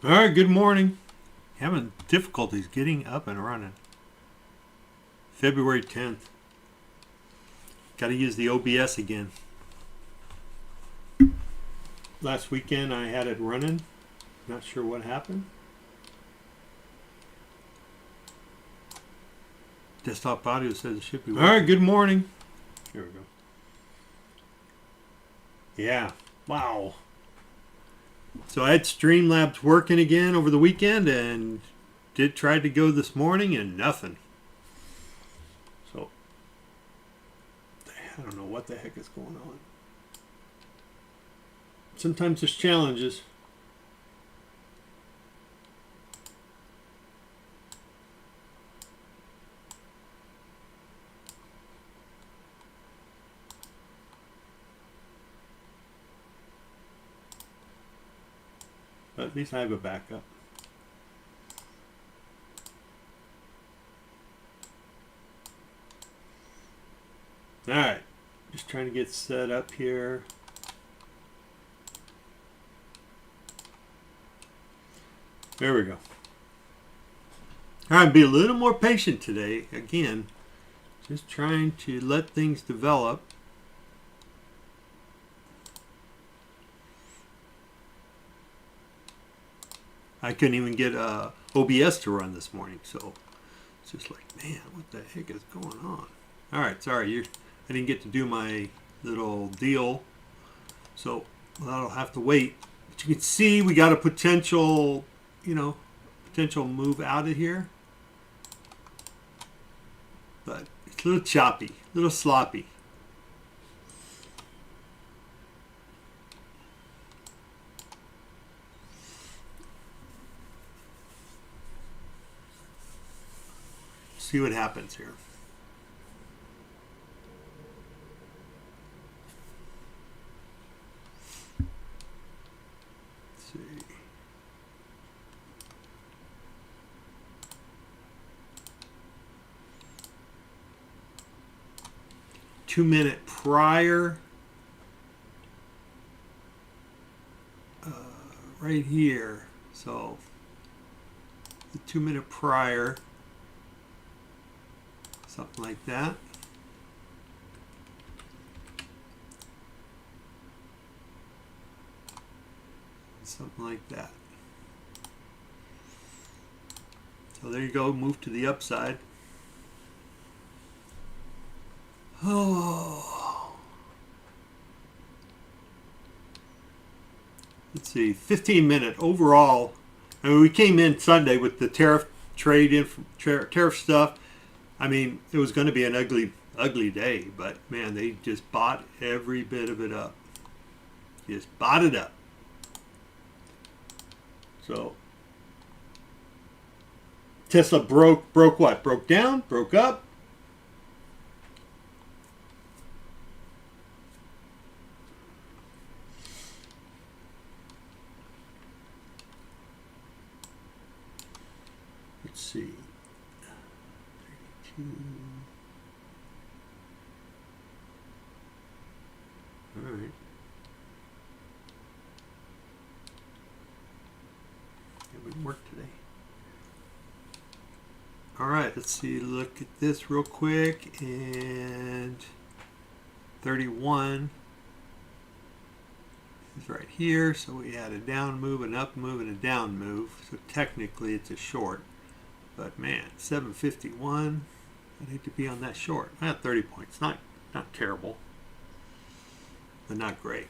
All right, good morning. Having difficulties getting up and running. February 10th. Got to use the OBS again. Last weekend I had it running. Not sure what happened. Desktop audio says it should be working. All right, good morning. Here we go. Yeah. Wow. So I had Streamlabs working again over the weekend and tried to go this morning and nothing. So I don't know what the heck is going on. Sometimes there's challenges. But at least I have a backup. Alright, just trying to get set up here. There we go. Alright, be a little more patient today. Again, just trying to let things develop. I couldn't even get OBS to run this morning, so it's just like, man, what the heck is going on? All right, sorry, I didn't get to do my little deal, so that'll have to wait. But you can see we got a potential, potential move out of here, but it's a little choppy, a little sloppy. See what happens here. Let's see. Two-minute prior. Right here. So the 2-minute prior. Something like that. Something like that. So there you go, move to the upside. Oh. Let's see, 15-minute overall. I mean, we came in Sunday with the tariff trade, tariff stuff. I mean, it was going to be an ugly day, but man, they just bought every bit of it up. Just bought it up. So Tesla broke what? Broke down? Broke up? Let's see. 32. All right. It wouldn't work today. All right, let's see. Look at this real quick. And 31 is right here. So we had a down move, an up move, and a down move. So technically it's a short. But man, 751. I'd hate to be on that short. 30 points. Not terrible, but not great.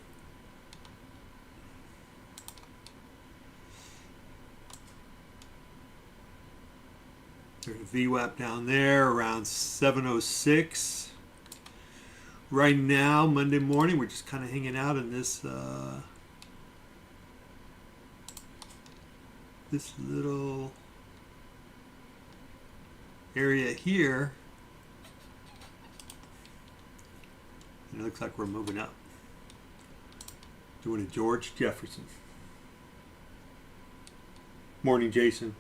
There's a VWAP down there around 706. Right now, Monday morning, we're just kind of hanging out in this this little area here. And it looks like we're moving up. Doing a George Jefferson. Morning, Jason.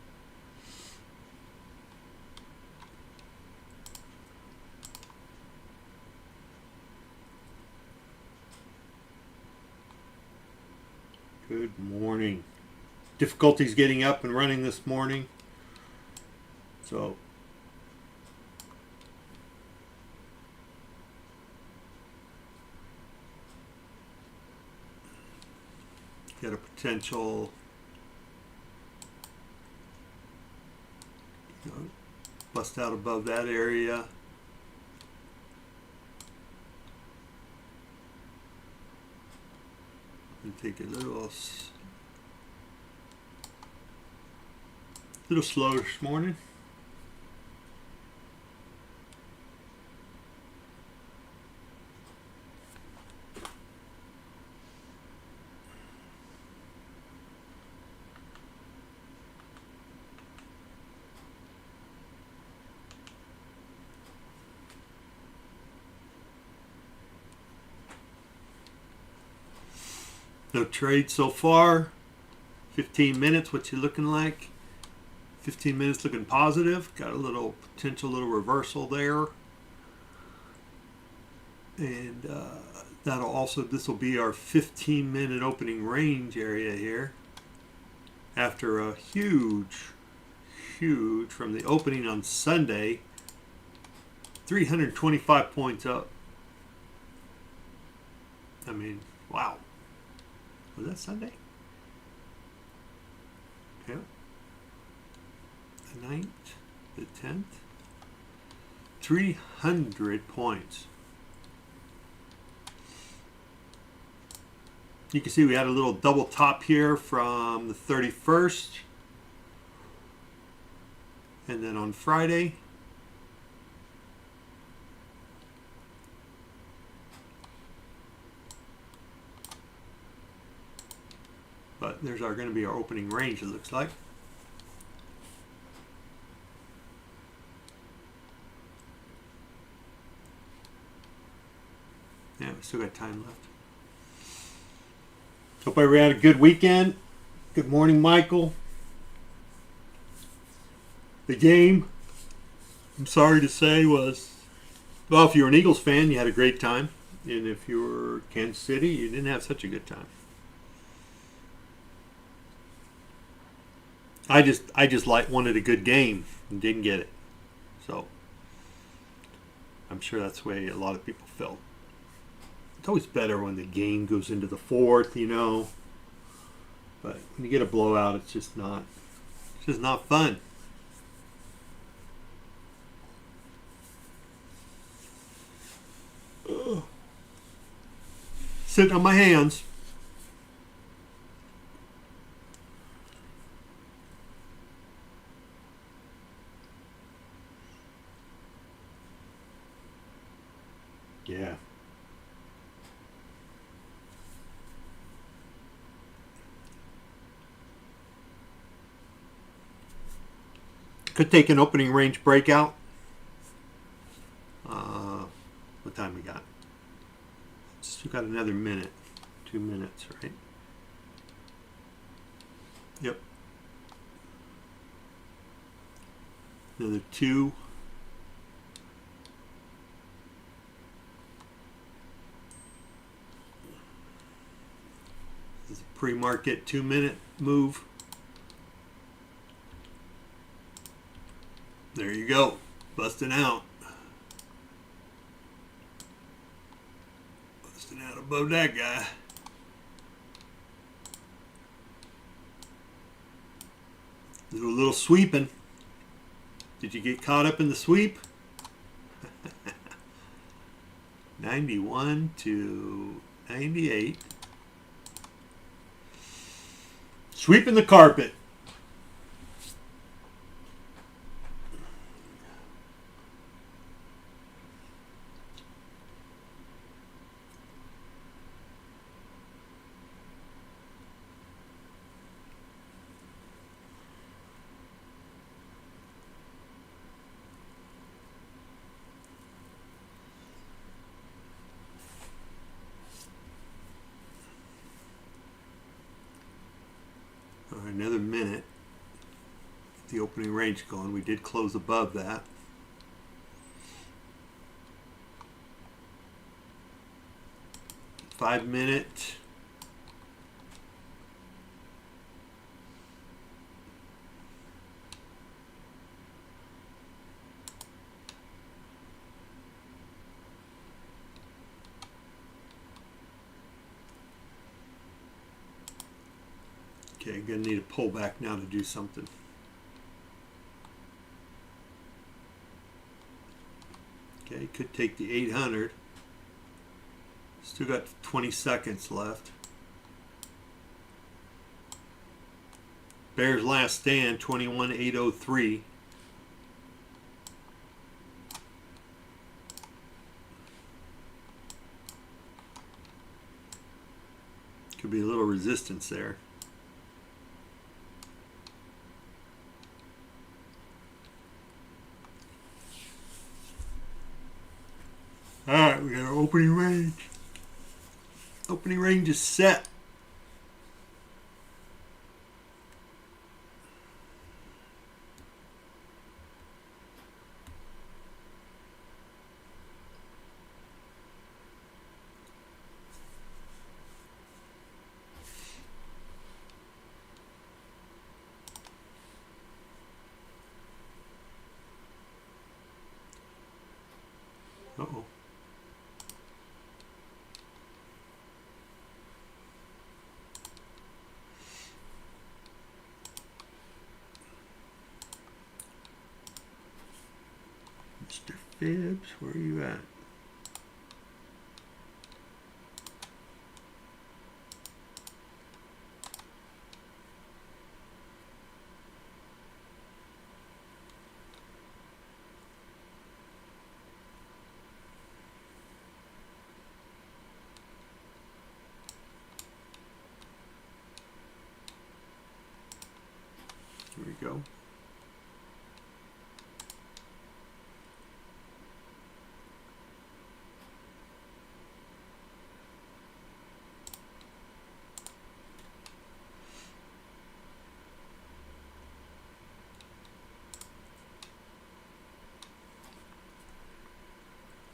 Good morning. difficulties getting up and running this morning. So got a potential, bust out above that area. And take a little slow this morning. No trade so far. 15 minutes, what you looking like? 15 minutes looking positive. Got a little potential little reversal there. And that'll also, this will be our 15-minute opening range area here. After a huge, from the opening on Sunday, 325 points up. I mean, wow. Was that Sunday? Yeah. The 9th, the 10th. 300 points. You can see we had a little double top here from the 31st. And then on Friday, but there's going to be our opening range, it looks like. Yeah, we still got time left. Hope everybody had a good weekend. Good morning, Michael. The game, I'm sorry to say, was, well, if you're an Eagles fan, you had a great time. And if you were Kansas City, you didn't have such a good time. I just wanted a good game and didn't get it. So I'm sure that's the way a lot of people felt. It's always better when the game goes into the fourth, you know. But when you get a blowout, it's just not fun. Ugh. Sitting on my hands. Yeah. Could take an opening range breakout. What time we got? Still got another minute. 2 minutes, right? Yep. Another 2. This is a pre-market 2-minute move. There you go. Busting out. Busting out above that guy. Do a little sweeping. Did you get caught up in the sweep? 91 to 98. Sweeping the carpet. Another minute. Get the opening range going. We did close above that. Five minute. Okay, gonna need a pullback now to do something. Okay, could take the 800. Still got 20 seconds left. Bears last stand, 21,803. Could be a little resistance there. Alright, we got our opening range. Opening range is set. Uh-oh. Mr. Phibbs, where are you at? Here we go.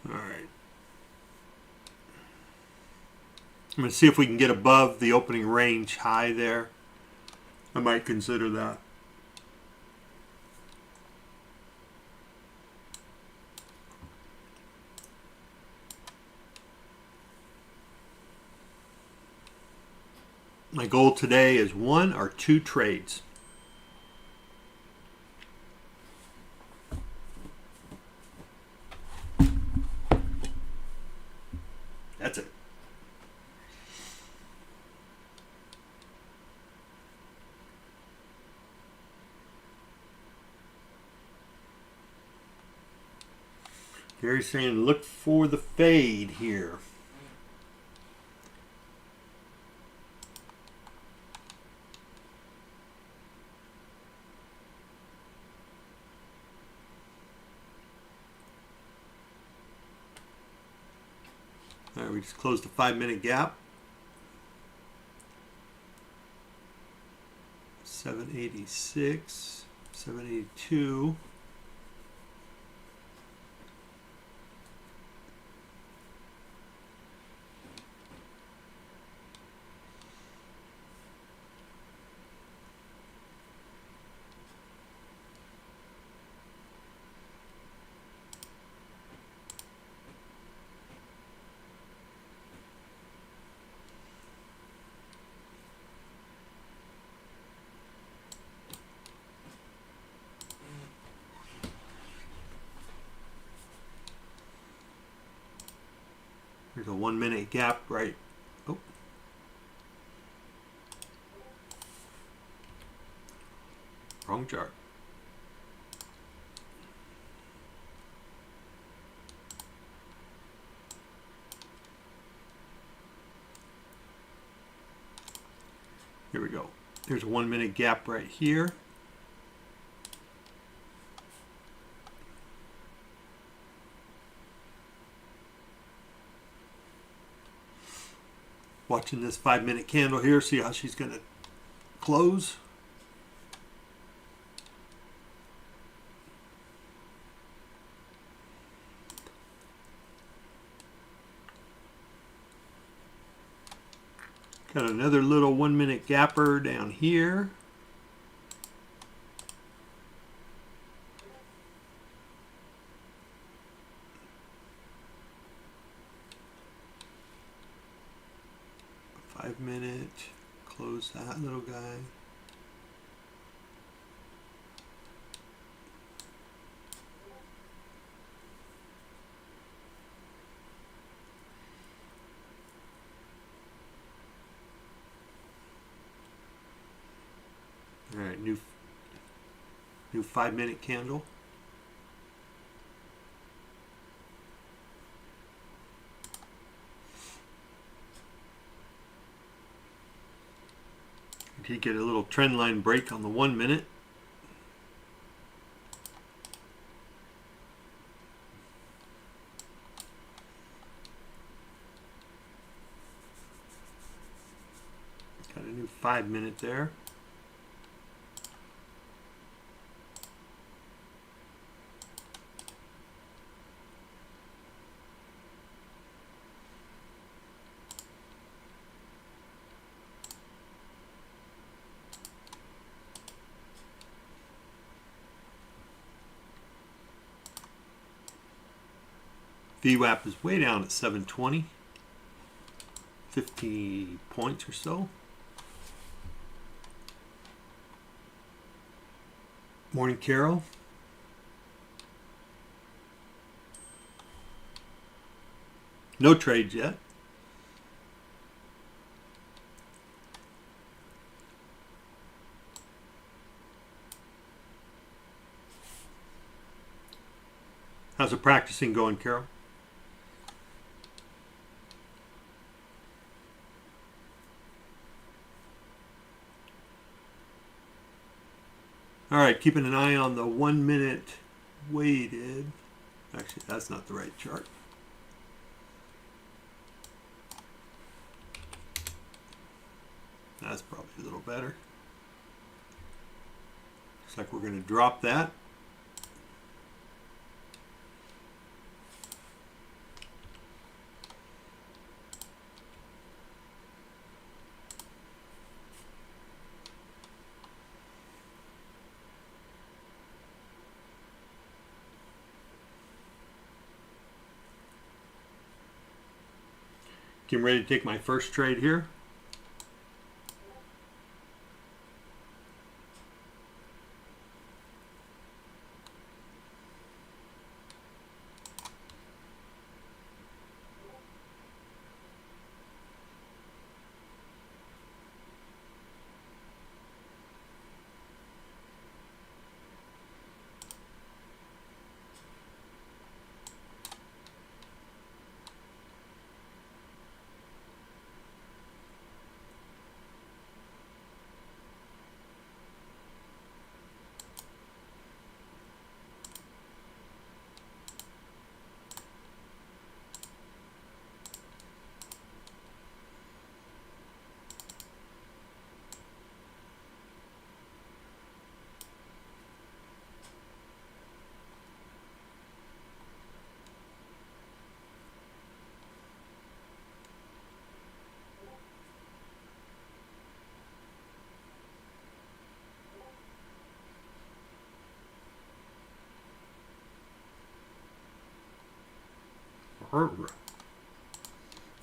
All right. I'm going to see if we can get above the opening range high there. I might consider that. My goal today is 1 or 2 trades. That's it. Gary's saying look for the fade here. All right, we just closed the 5-minute gap. 786, 782. There's a 1-minute gap right. Oh. Wrong chart. Here we go. There's a 1-minute gap right here. Watching this 5-minute candle here, see how she's going to close. Got another little 1-minute gapper down here. A 5-minute, close that little guy. New 5-minute candle. Did get a little trend line break on the 1 minute. Got a new 5-minute there. VWAP is way down at 720, 50 points or so. Morning, Carol. No trades yet. How's the practicing going, Carol? All right, keeping an eye on the 1 minute weighted. Actually, that's not the right chart. That's probably a little better. Looks like we're going to drop that. Getting ready to take my first trade here.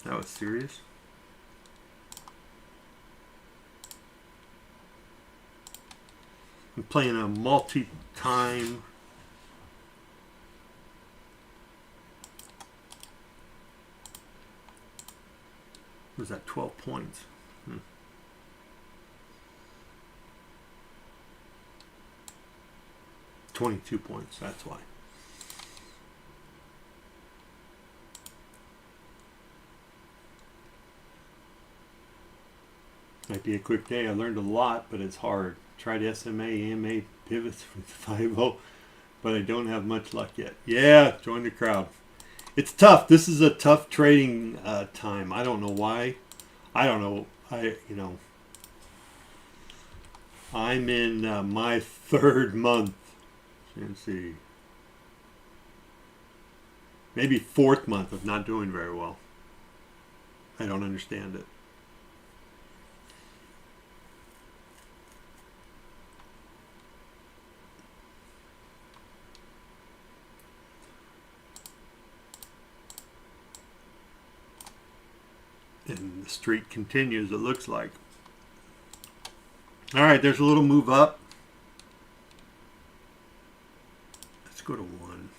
That was serious. I'm playing a multi-time. Was that 12 points? 22 points, that's why. Might be a quick day. I learned a lot, but it's hard. Tried SMA, AMA, pivots with 5-0, but I don't have much luck yet. Yeah, join the crowd. It's tough. This is a tough trading time. I don't know why. I don't know. I'm in my 3rd month. Let's see. Maybe 4th month of not doing very well. I don't understand it. And the streak continues, it looks like. All right, there's a little move up. Let's go to 1.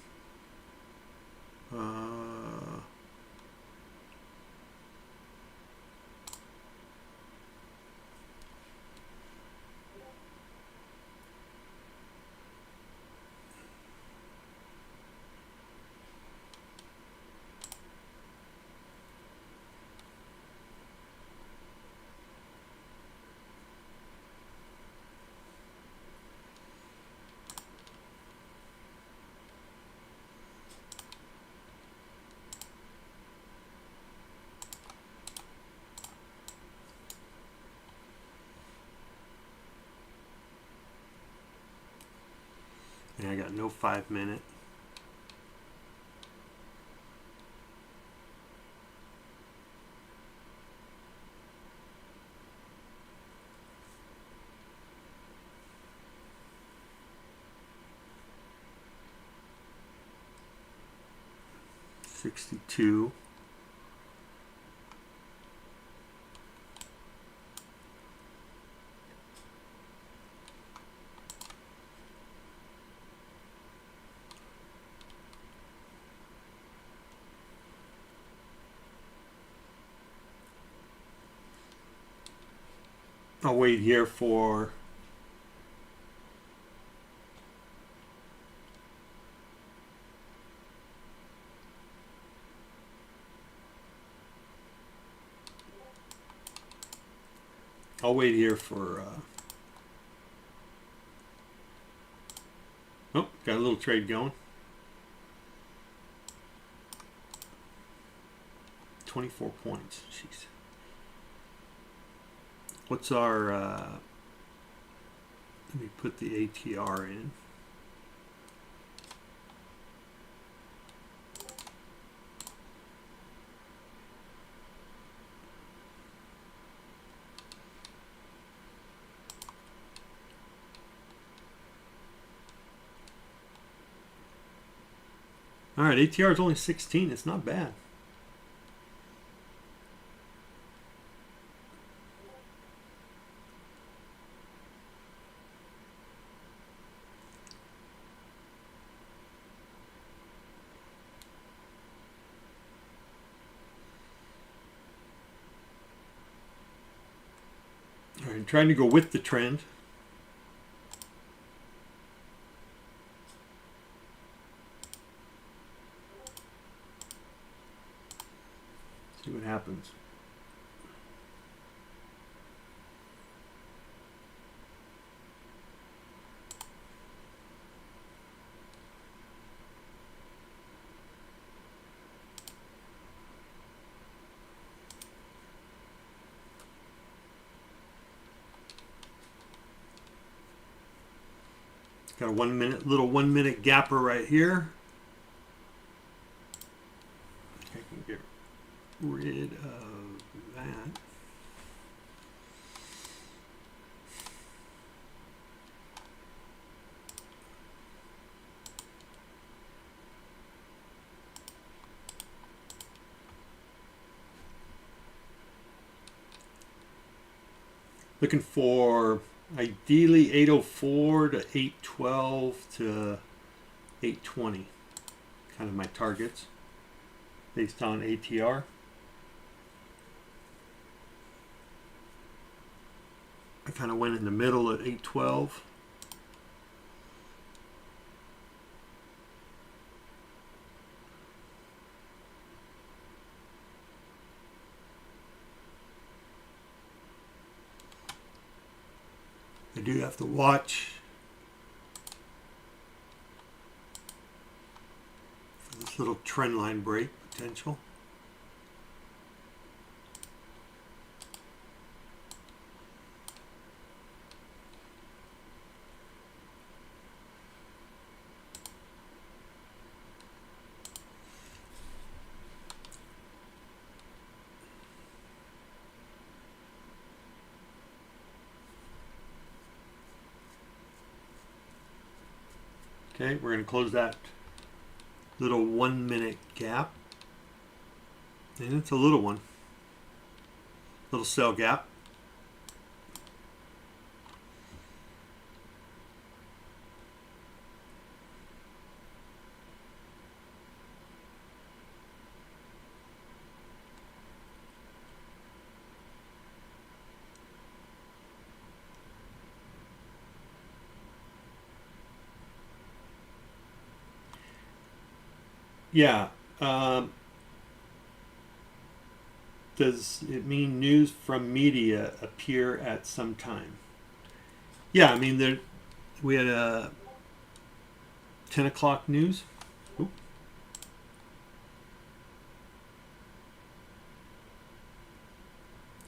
no 5 minute. $62. I'll wait here for oh, got a little trade going. 24 points. Jeez. What's our let me put the ATR in. All right, ATR is only 16. It's not bad. All right, trying to go with the trend. See what happens. Got a little 1 minute gapper right here. I can get rid of that. Looking for ideally 804 to 812 to 820. Kind of my targets based on ATR. I kind of went in the middle at 812. I do have to watch for this little trend line break potential. Okay, we're going to close that little 1 minute gap. And it's a little one. Little sell gap. Yeah. Does it mean news from media appear at some time? Yeah, I mean, we had a 10 o'clock news. Oop.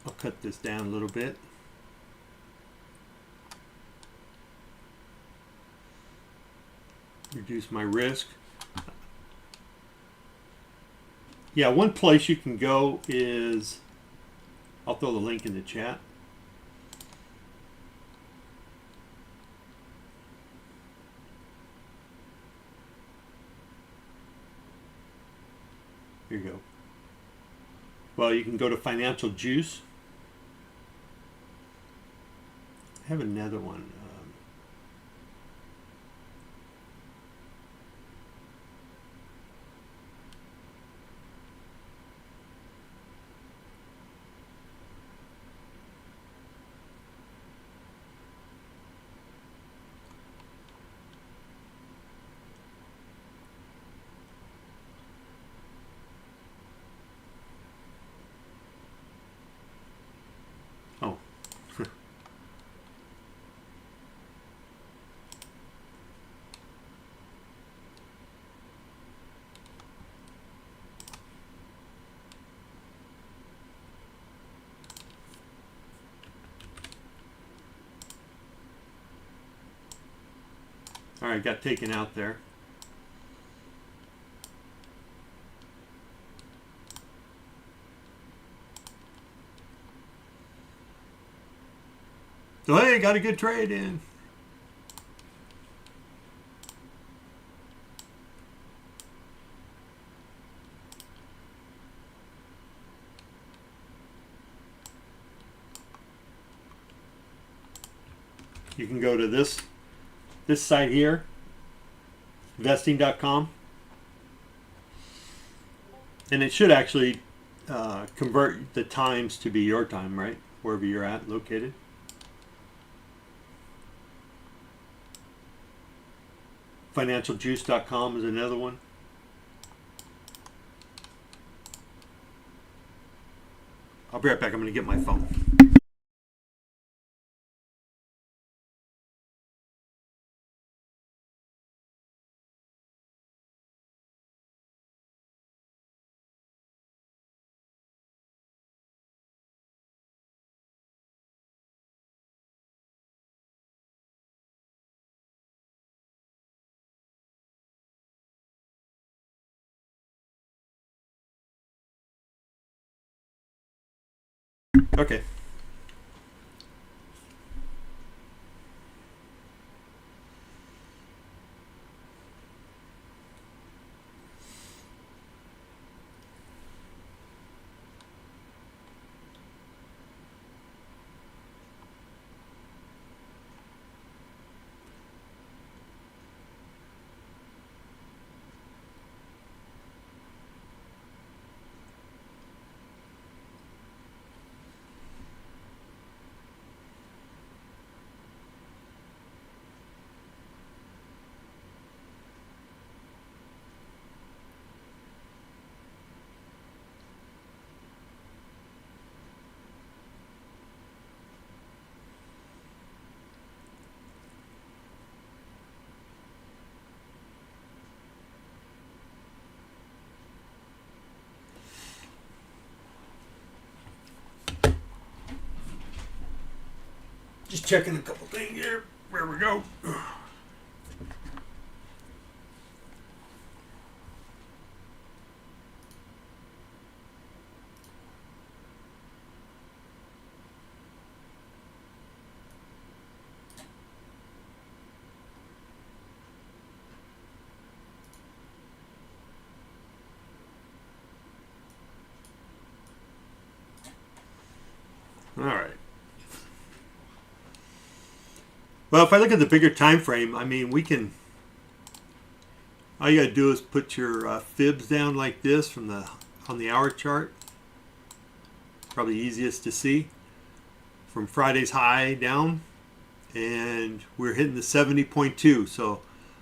I'll cut this down a little bit. reduce my risk. Yeah, one place you can go is, I'll throw the link in the chat. Here you go. Well, you can go to Financial Juice. I have another one. Oh. All right, got taken out there. So hey, got a good trade in. You can go to this site here, investing.com, and it should actually convert the times to be your time, right? Wherever you're at, located. Financialjuice.com is another one. I'll be right back. I'm going to get my phone. Okay. Just checking a couple things here. There we go. All right. Well, if I look at the bigger time frame, I mean, we can. All you got to do is put your fibs down like this from on the hour chart. Probably easiest to see from Friday's high down, and we're hitting the 70.2. So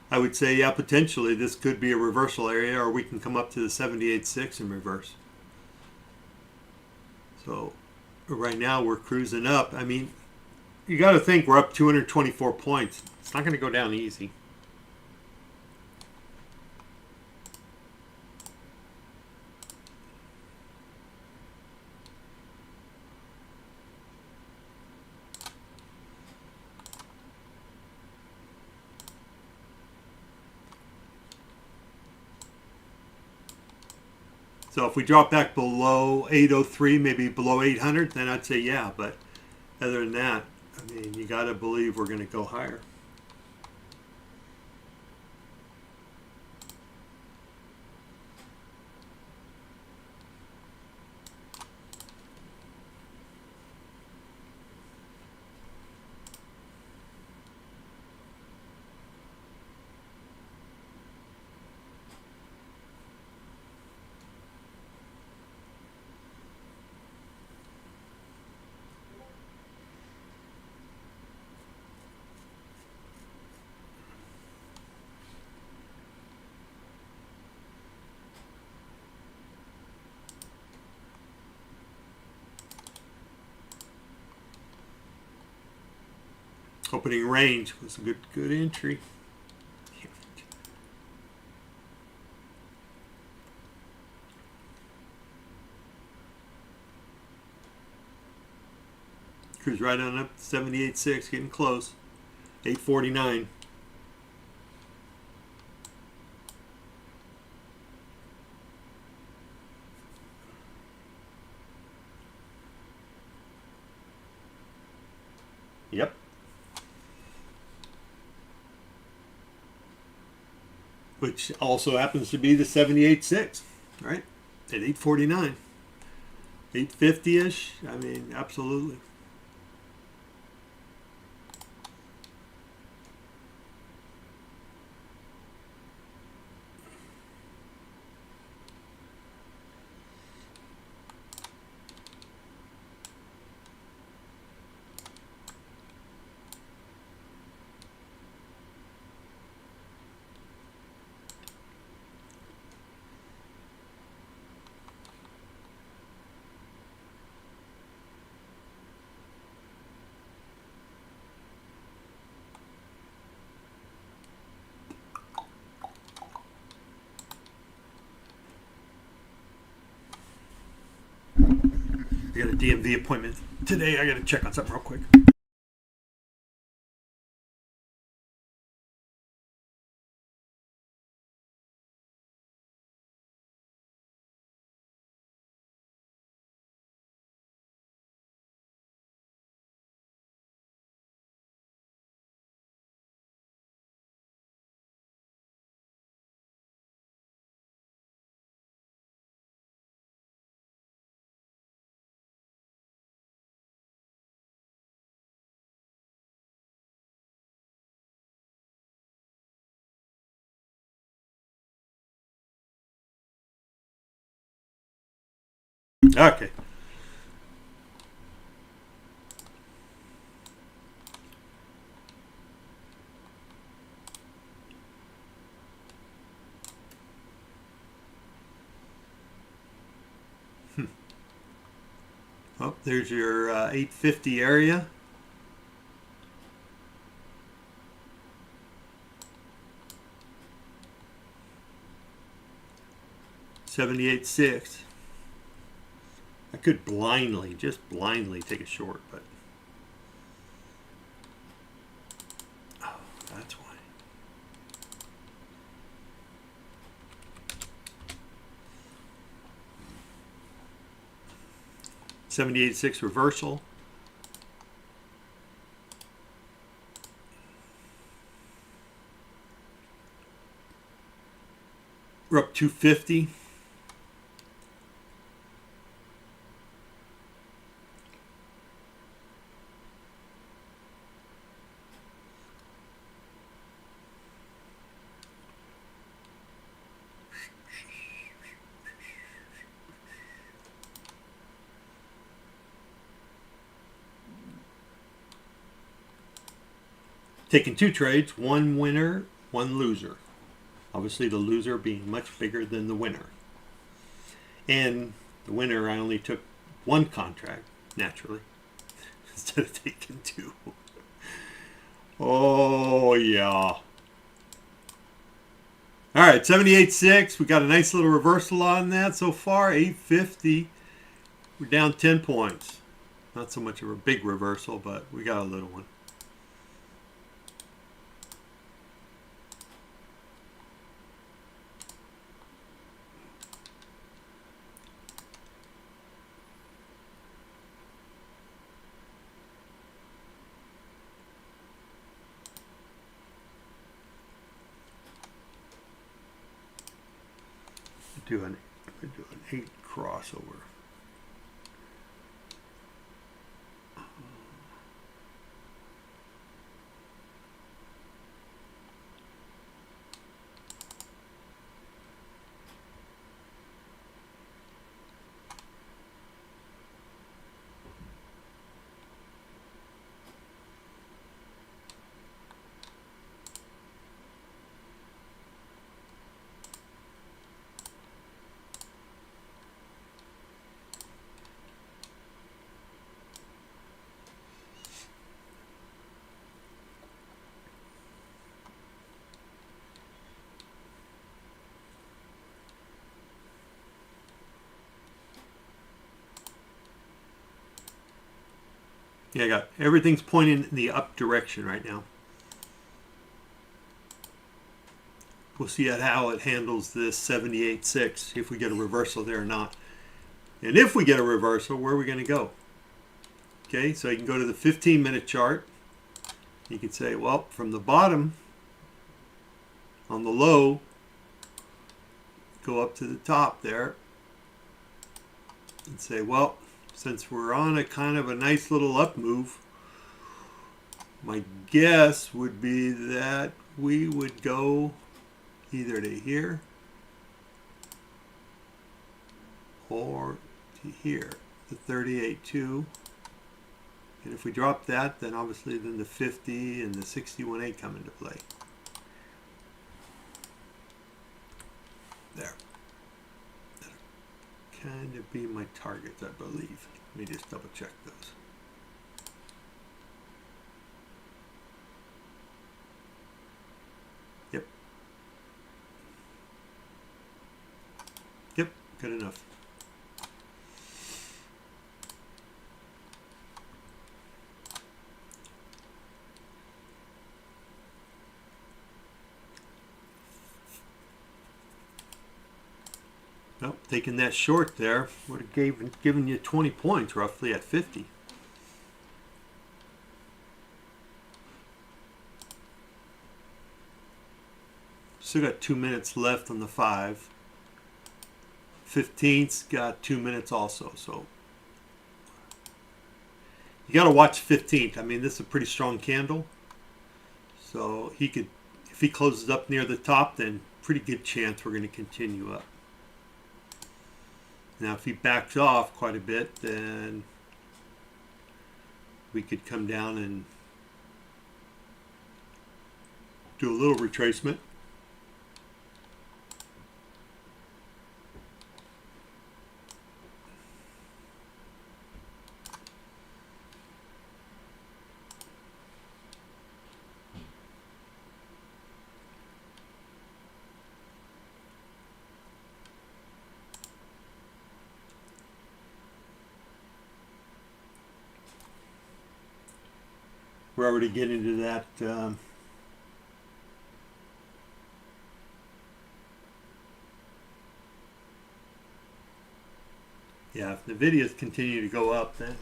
I would say, yeah, potentially this could be a reversal area, or we can come up to the 78.6 and reverse. So right now we're cruising up. I mean, you got to think we're up 224 points. It's not going to go down easy. So if we drop back below 803, maybe below 800, then I'd say yeah. But other than that, I mean, you got to believe we're going to go higher. Opening range was a good entry. Cruise right on up to 78.6, getting close. 849. Yep. Which also happens to be the 78.6, right? At 849. 850-ish. I mean, absolutely. I got a DMV appointment today. I got to check on something real quick. Okay. Oh, there's your 850 area. $78.6. I could just blindly take a short, but oh, that's why. $78.6 reversal. We're up 250. Taking two trades, one winner, one loser. Obviously the loser being much bigger than the winner. And the winner, I only took one contract, naturally, instead of taking two. Oh, yeah. All right, 78.6. We got a nice little reversal on that so far. 850. We're down 10 points. Not so much of a big reversal, but we got a little one. do an 8 crossover. Yeah, I got everything's pointing in the up direction right now. We'll see how it handles this 78.6, if we get a reversal there or not. And if we get a reversal, where are we going to go? Okay, so you can go to the 15-minute chart. You can say, well, from the bottom on the low, go up to the top there and say, well, since we're on a kind of a nice little up move, my guess would be that we would go either to here or to here, the 38.2. And if we drop that, then obviously then the 50 and the 61.8 come into play. There. That'll kind of be my targets, I believe. Let me just double check those. Yep. Yep, good enough. Well, taking that short there would have given you 20 points roughly at 50. Still got 2 minutes left on the 5. 15th's got 2 minutes also, so you got to watch 15th. I mean, this is a pretty strong candle, so he could, if he closes up near the top, then pretty good chance we're going to continue up. Now, if he backs off quite a bit, then we could come down and do a little retracement. We're already getting to that yeah, if the videos continue to go up, then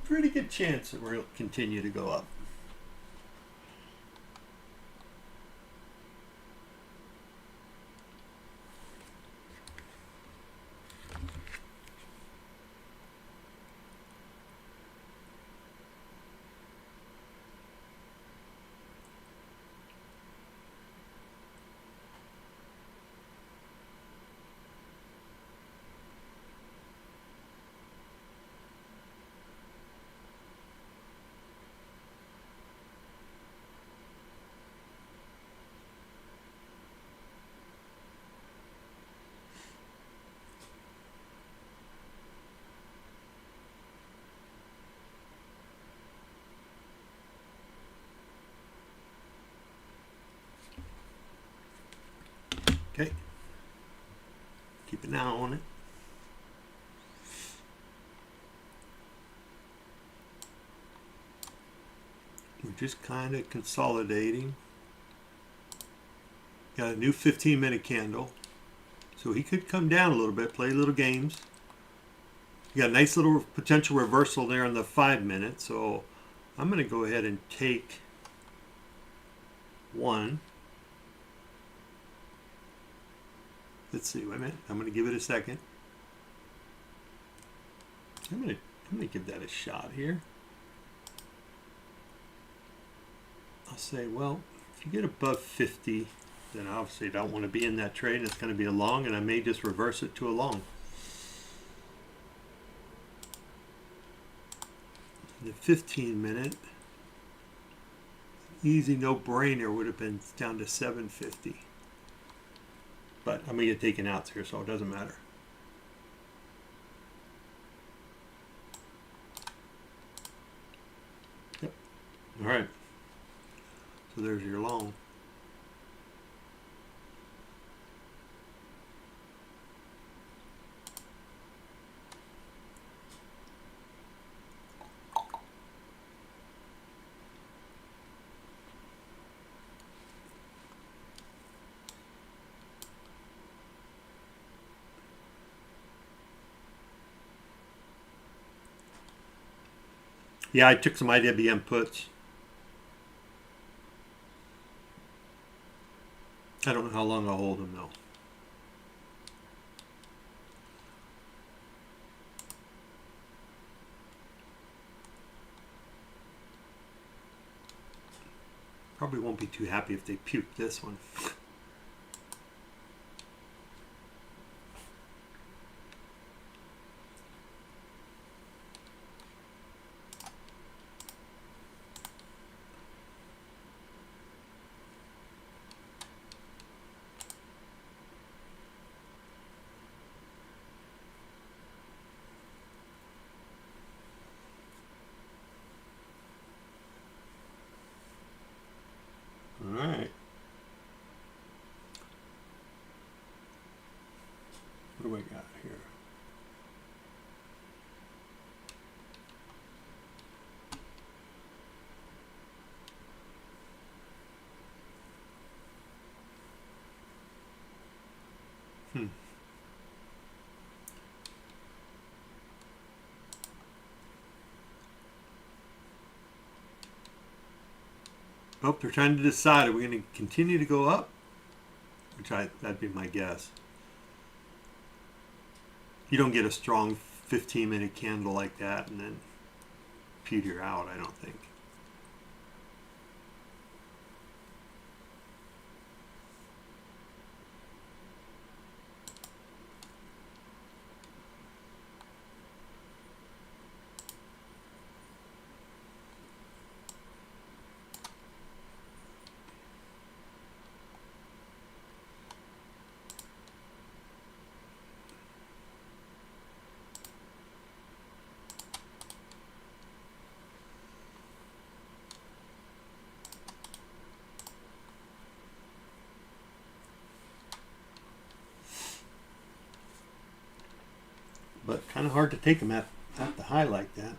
pretty good chance that we'll continue to go up. Okay, keep an eye on it. We're just kind of consolidating. Got a new 15-minute candle, so he could come down a little bit, play little games. You got a nice little potential reversal there in the 5 minutes, so I'm going to go ahead and take one. Let's see. Wait a minute. I'm going to give it a second. I'm going to give that a shot here. I'll say, well, if you get above 50, then obviously I don't want to be in that trade. It's going to be a long, and I may just reverse it to a long. The 15-minute, easy no-brainer would have been down to 750. But I'm going to get taken out here, so it doesn't matter. Yep. All right. So there's your long. Yeah, I took some IWM puts. I don't know how long I'll hold them though. Probably won't be too happy if they puke this one. All right. What do I got here? Oh, they're trying to decide, are we going to continue to go up? That'd be my guess. You don't get a strong 15-minute candle like that and then peter out, I don't think. But kind of hard to take them at the high like that.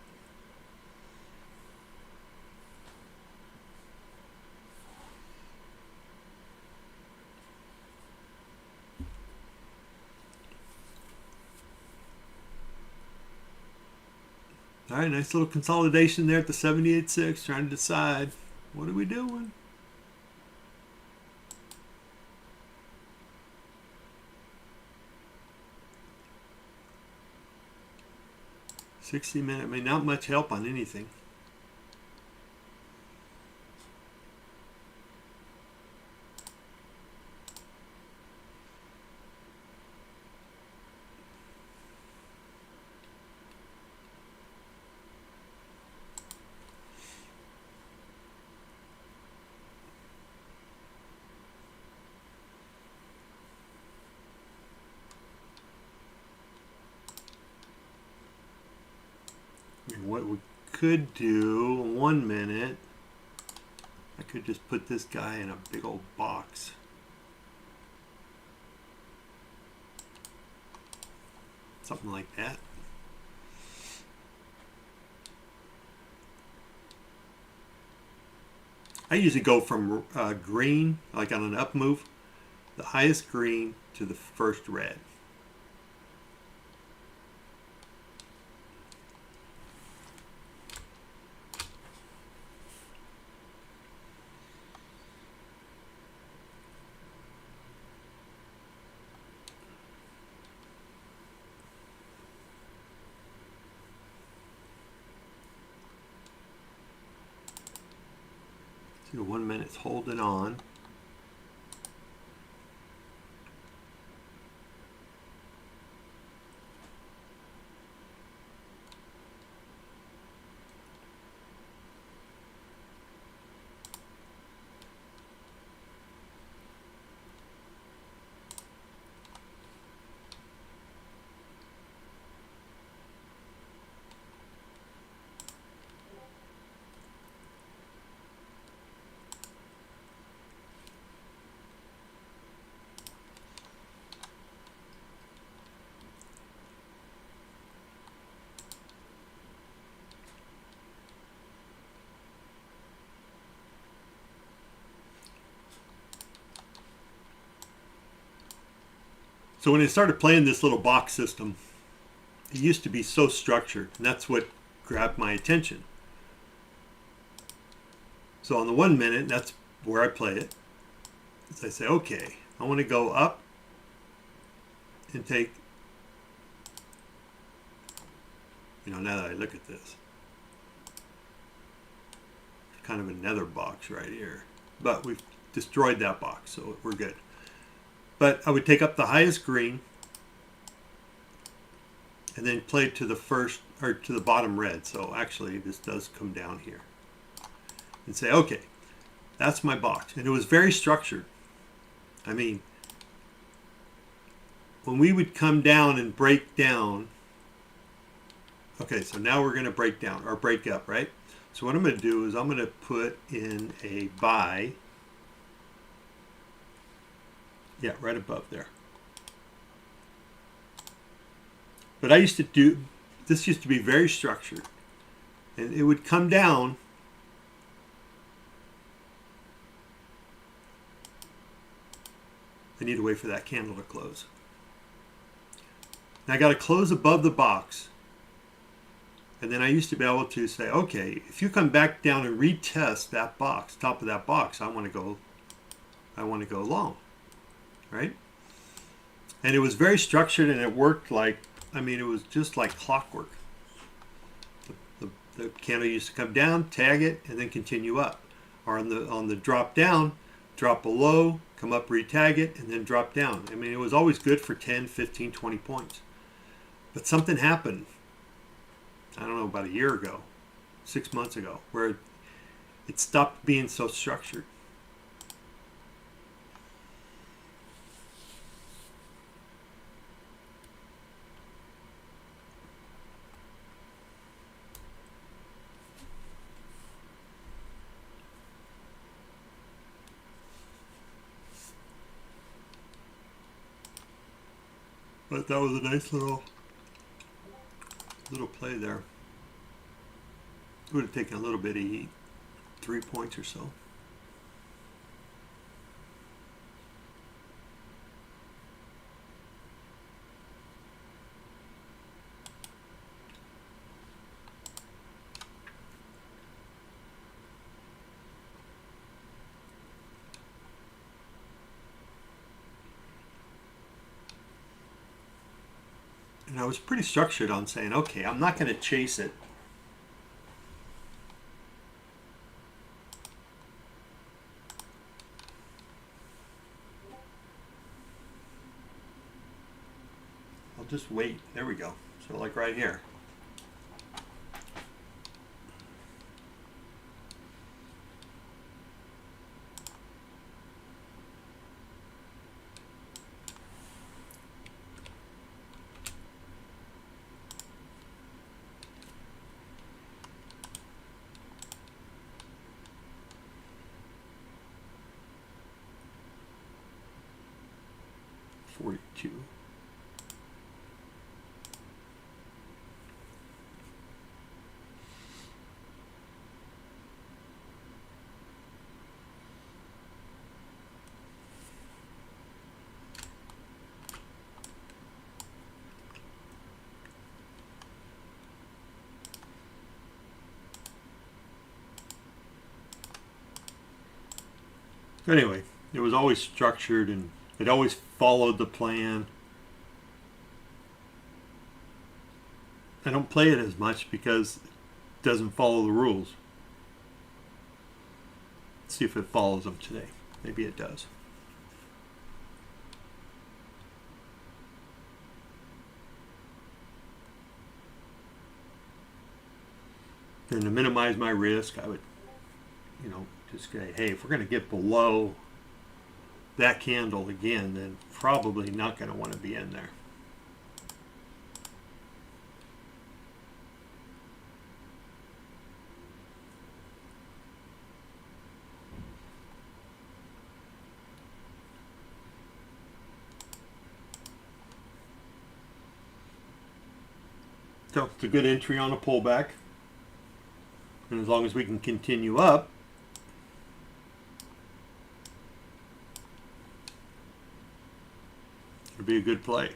All right, nice little consolidation there at the 78.6, trying to decide, what are we doing? $60-minute, I mean, not much help on anything. What we could do, 1 minute, I could just put this guy in a big old box. Something like that. I usually go from green, like on an up move, the highest green to the first red. See, 1 minute's holding on. So when I started playing this little box system, it used to be so structured, and that's what grabbed my attention. So on the 1 minute, that's where I play it. Is I say, okay, I want to go up and take, now that I look at this, kind of another box right here. But we've destroyed that box, so we're good. But I would take up the highest green and then play to the first, or to the bottom red. So actually this does come down here. And say, okay, that's my box. And it was very structured. I mean, when we would come down and break down, okay, so now we're going to break down, or break up, right? So what I'm going to do is I'm going to put in a buy. Yeah, right above there. But I used to do, this used to be very structured. And it would come down. I need to wait for that candle to close. Now I got to close above the box. And then I used to be able to say, okay, if you come back down and retest that box, top of that box, I want to go long. Right? And it was very structured, and it worked like, I mean, it was just like clockwork. The candle used to come down, tag it, and then continue up. Or on the drop down, drop below, come up, retag it, and then drop down. I mean, it was always good for 10, 15, 20 points. But something happened, I don't know, about a year ago, 6 months ago, where it stopped being so structured. But that was a nice little play there. It would have taken a little bit of heat, 3 points or so. And I was pretty structured on saying, okay, I'm not going to chase it. I'll just wait. There we go. So like right here. Anyway, it was always structured and it always followed the plan. I don't play it as much because it doesn't follow the rules. see if it follows them today. Maybe it does. And to minimize my risk, I would, just say, hey, if we're going to get below that candle again, then probably not going to want to be in there. So it's a good entry on a pullback. And as long as we can continue up, it'll be a good play.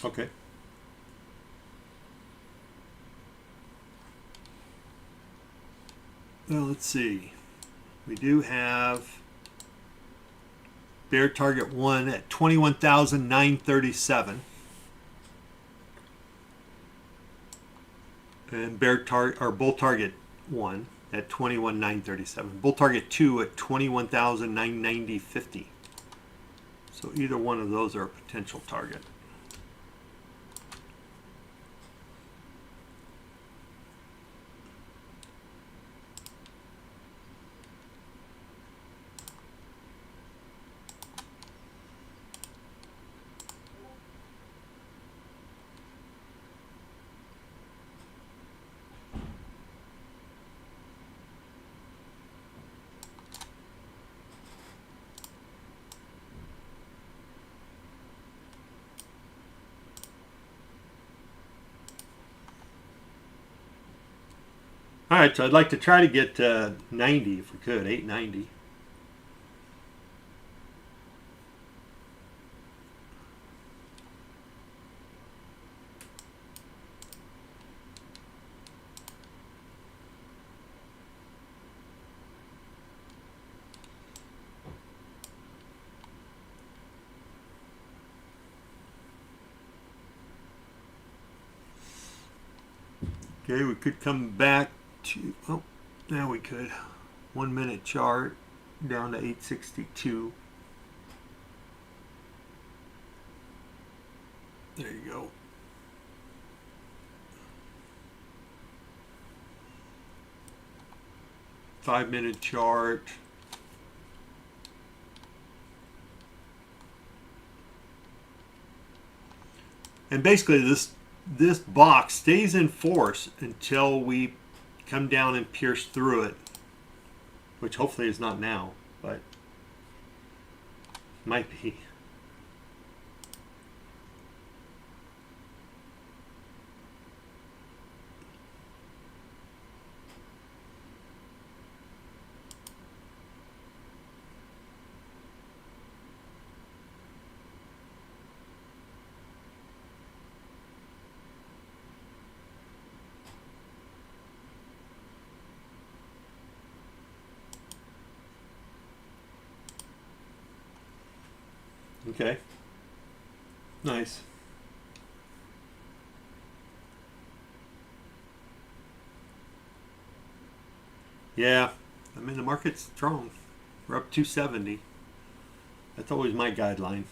Okay. Well, let's see. We do have bear target 1 at 21,937. And bull target 1 at 21,937. Bull target 2 at 21,990.50. So either one of those are a potential target. All right, so I'd like to try to get 90 if we could, 890. Okay, we could come back to, oh, now we could. 1 minute chart down to 862. There you go. Five-minute chart. And basically this box stays in force until we come down and pierce through it, which hopefully is not now, but might be. Okay. Nice. Yeah. I mean, the market's strong. We're up 270. That's always my guideline.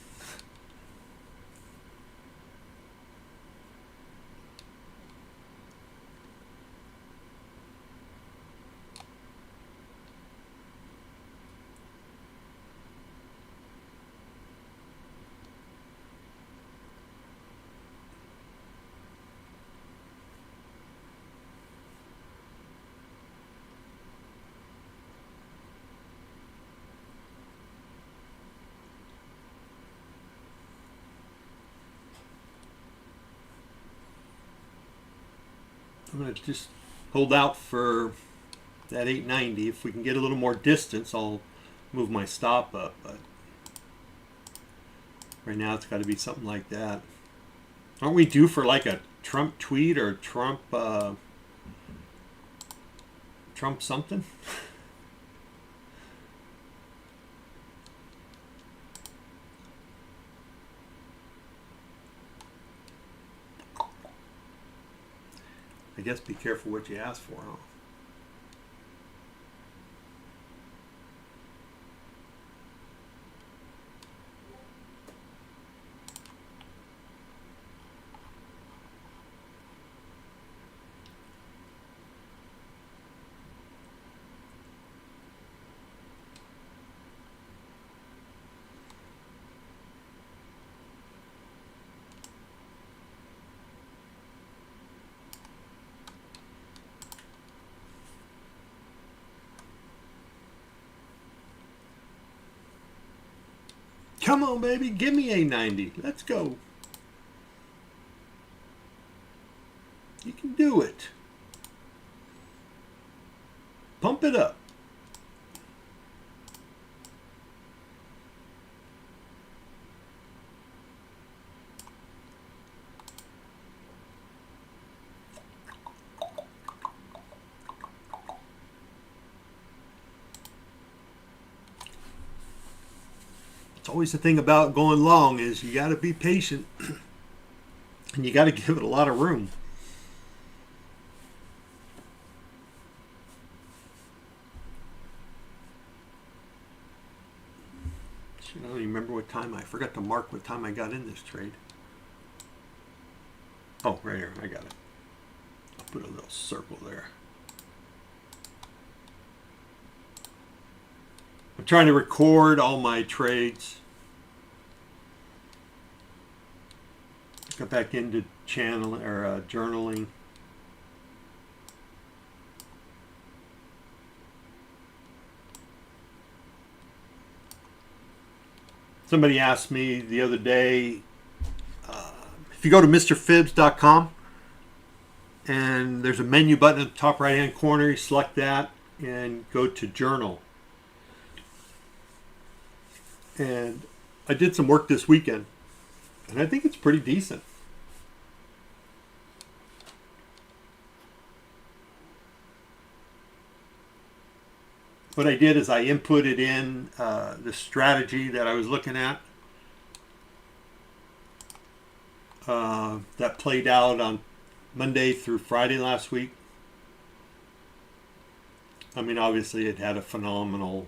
I'm going to just hold out for that 890. If we can get a little more distance, I'll move my stop up. But right now, it's got to be something like that. Aren't we due for like a Trump tweet or Trump something? I guess be careful what you ask for, huh? Come on, baby, give me a 90. Let's go. You can do it. Pump it up. It's always the thing about going long is you got to be patient and you got to give it a lot of room. I don't even remember what time. I forgot to mark what time I got in this trade. Oh, right here. I got it. I'll put a little circle there. I'm trying to record all my trades. Got back into journaling. Somebody asked me the other day, if you go to MrFibs.com and there's a menu button at the top right hand corner, you select that and go to journal. And I did some work this weekend, and I think it's pretty decent. What I did is I inputted in the strategy that I was looking at that played out on Monday through Friday last week. I mean, obviously it had a phenomenal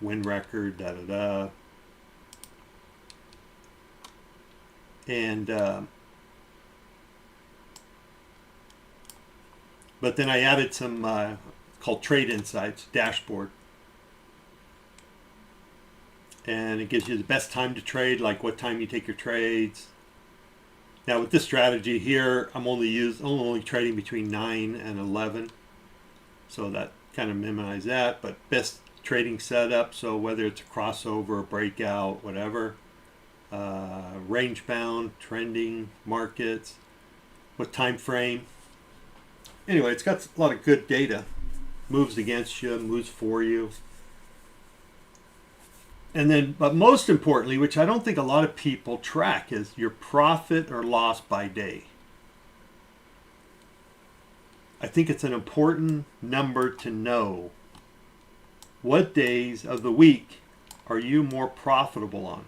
win record, and but then I added some called Trade Insights dashboard, and it gives you the best time to trade, like what time you take your trades. Now with this strategy here, I'm only trading between 9 and 11, so that kind of minimize that. But best trading setup, so whether it's a crossover, breakout, whatever, range bound, trending markets, what time frame. Anyway, it's got a lot of good data. Moves against you, moves for you. And then, but most importantly, which I don't think a lot of people track, is your profit or loss by day. I think it's an important number to know. What days of the week are you more profitable on?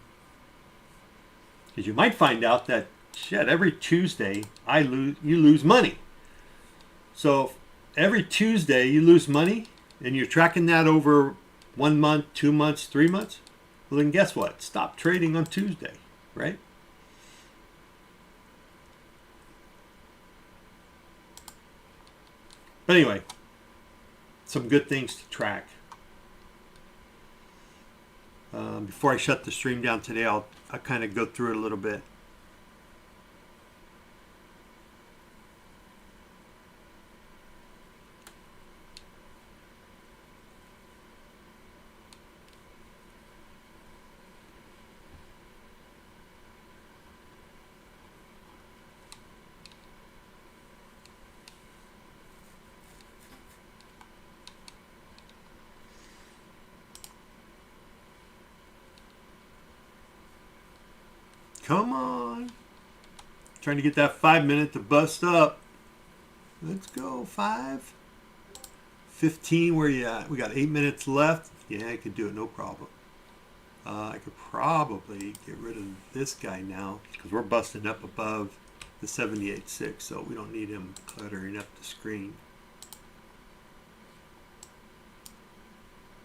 Because you might find out that, shit, every Tuesday you lose money. So every Tuesday you lose money and you're tracking that over 1 month, 2 months, 3 months, well then guess what? Stop trading on Tuesday, right? But anyway, some good things to track. Before I shut the stream down today, I'll kind of go through it a little bit. Come on. Trying to get that 5 minute to bust up. Let's go. 5. 15, where you at? We got 8 minutes left. Yeah, I could do it, no problem. I could probably get rid of this guy now because we're busting up above the 78.6, so we don't need him cluttering up the screen.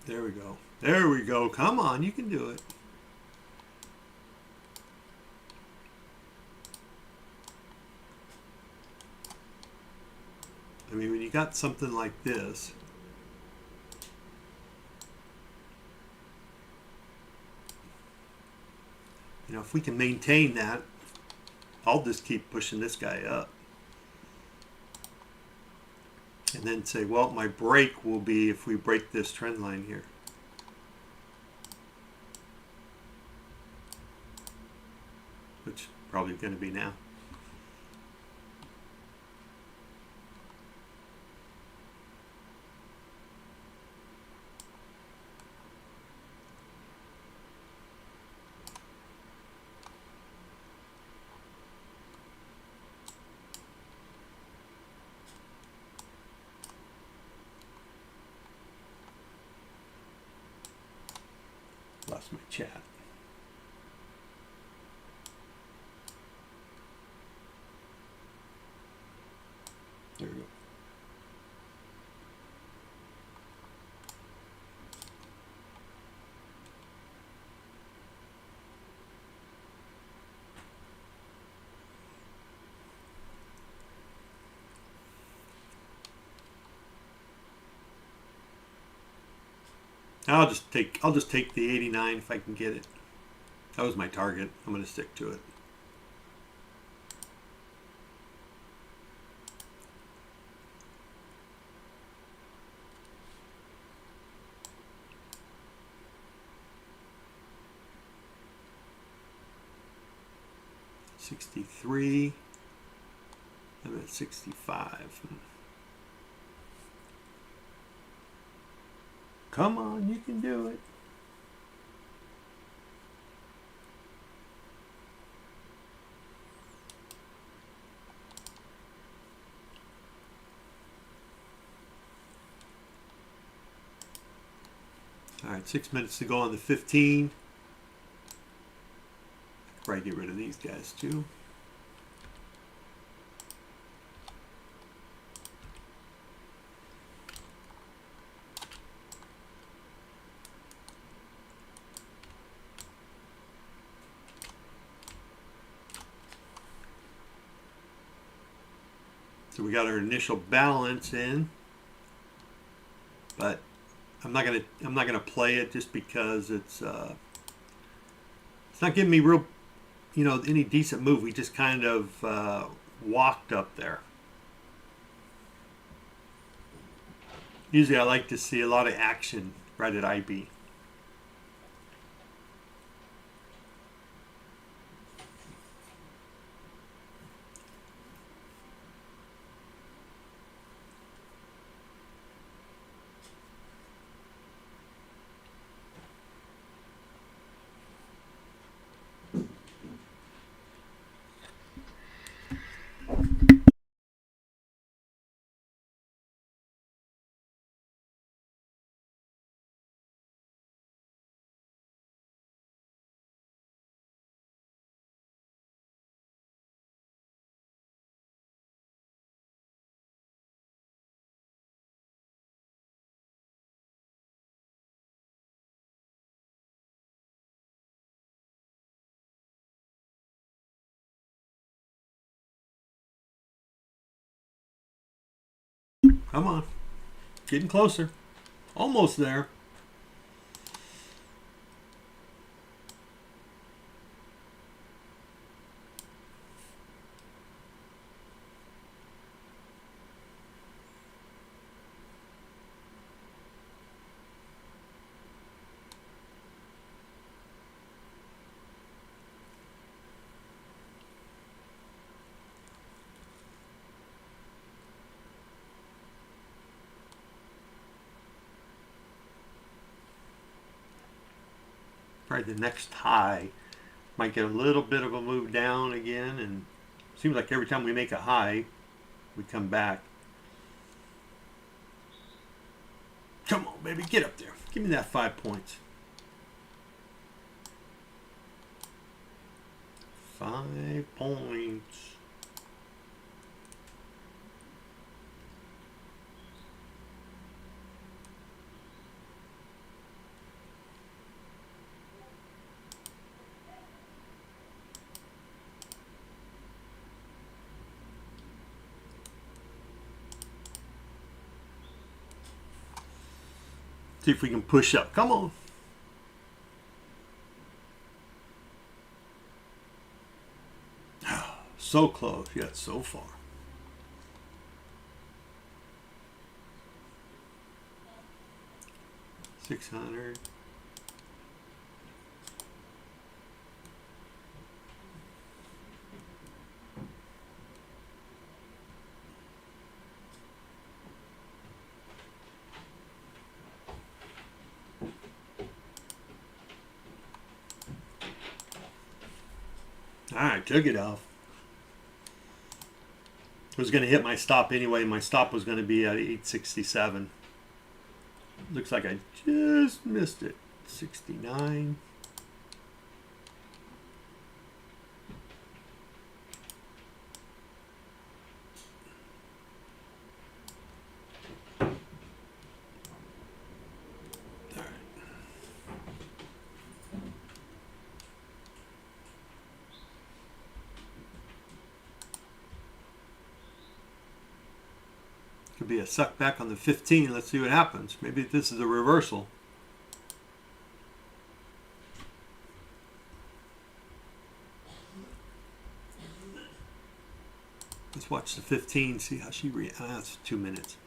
There we go. There we go. Come on, you can do it. I mean, when you got something like this, you know, if we can maintain that, I'll just keep pushing this guy up. And then say, well, my break will be if we break this trend line here. Which probably going to be now. Lost my chat. There we go. I'll just take the 89 if I can get it. That was my target. I'm going to stick to it. $63. I'm at 65. Come on, you can do it. All right, 6 minutes to go on the 15. Probably get rid of these guys too. So we got our initial balance in, but I'm not gonna play it just because it's not giving me real, you know, any decent move. We just kind of walked up there. Usually I like to see a lot of action right at IB. Come on. Getting closer. Almost there. Probably the next high Might get a little bit of a move down again, and seems like every time we make a high, we come back. Come on, baby, get up there. Give me that 5 points. 5 points. See if we can push up. Come on. So close, yet so far. $600. All right, took it off. I was going to hit my stop anyway. My stop was going to be at 867. Looks like I just missed it. 69. Could be a suck back on the 15. Let's see what happens. Maybe this is a reversal. Let's watch the 15, see how she reacts. That's 2 minutes.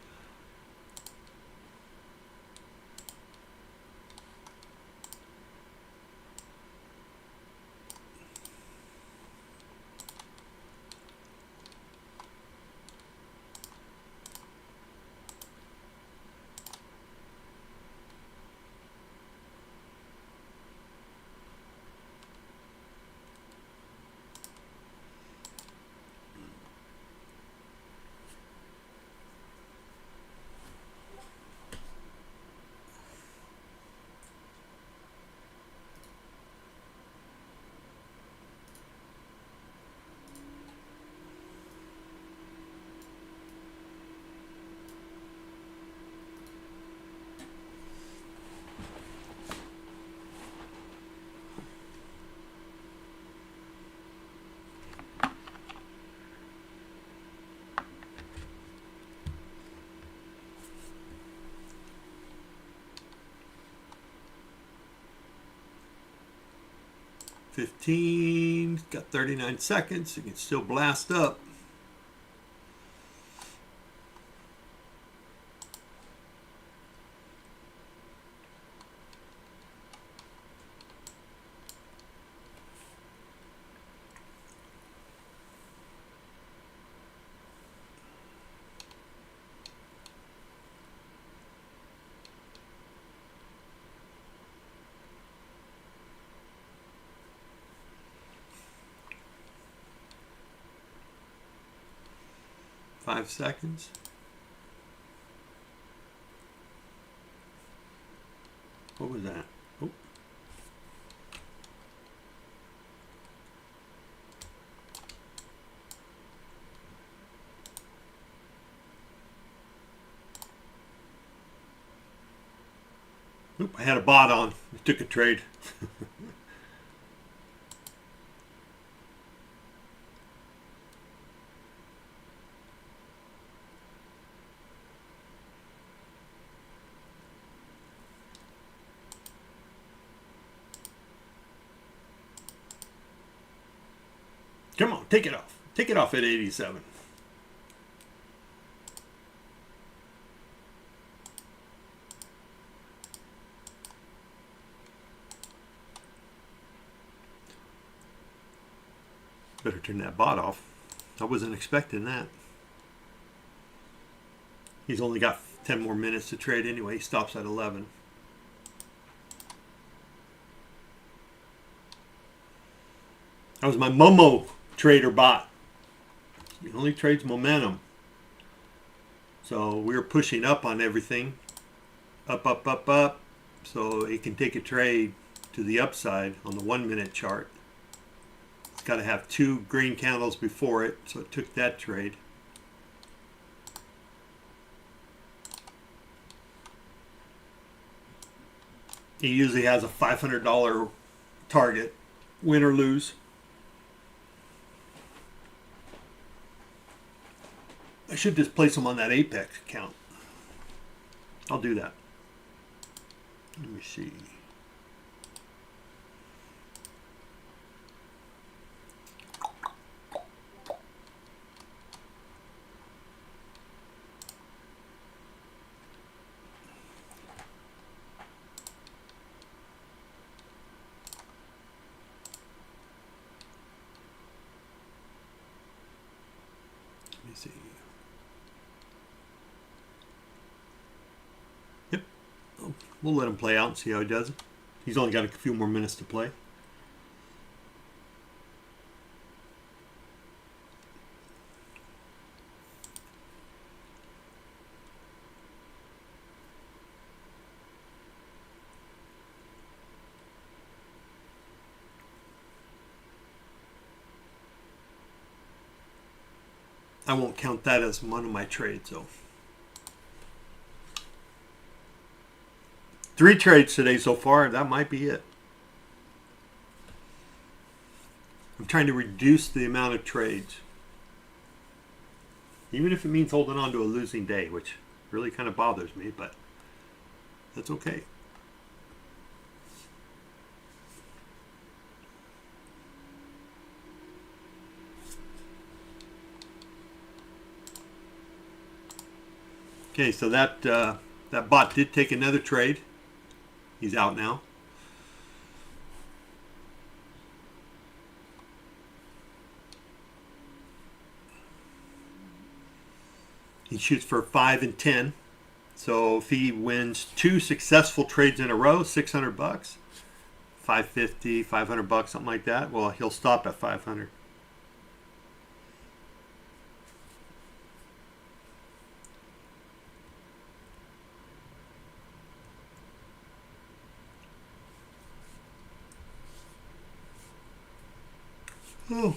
$15, got 39 seconds. You can still blast up. Five seconds. What was that? Oh. Oop, I had a bot on. I took a trade. Come on, take it off. Take it off at 87. Better turn that bot off. I wasn't expecting that. He's only got 10 more minutes to trade anyway. He stops at 11. That was my Momo trader bot. It only trades momentum. So we were pushing up on everything. Up, up, up, up. So it can take a trade to the upside on the 1 minute chart. It's got to have 2 green candles before it. So it took that trade. He usually has a $500 target, win or lose. I should just place them on that Apex account. I'll do that. Let me see. Let me see. Yep. We'll let him play out and see how he does. He's only got a few more minutes to play. I won't count that as one of my trades, though. 3 trades today so far. That might be it. I'm trying to reduce the amount of trades. Even if it means holding on to a losing day, which really kind of bothers me, but that's okay. Okay, so that bot did take another trade. He's out now. He shoots for 5 and 10. So if he wins 2 successful trades in a row, $600, 550, $500, something like that. Well, he'll stop at 500. Oh,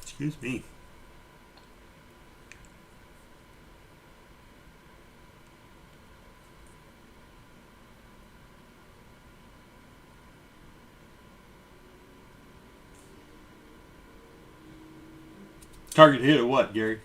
excuse me. Target hit or what, Gary?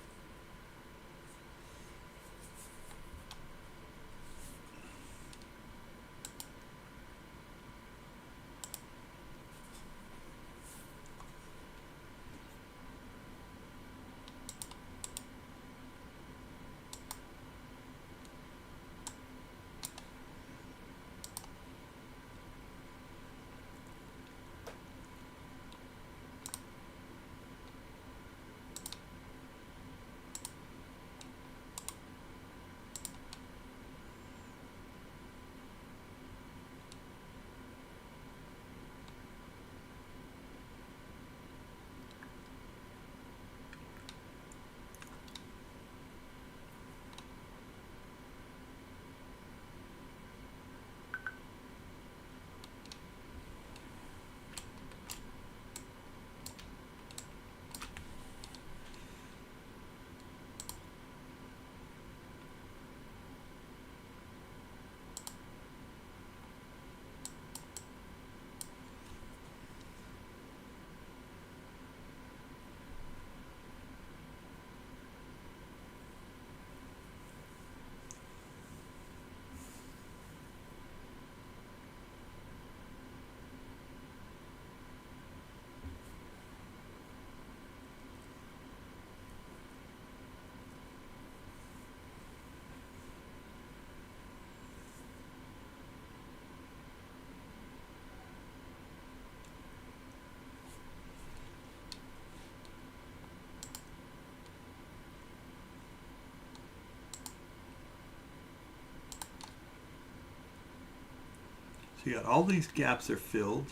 So you got all these gaps are filled.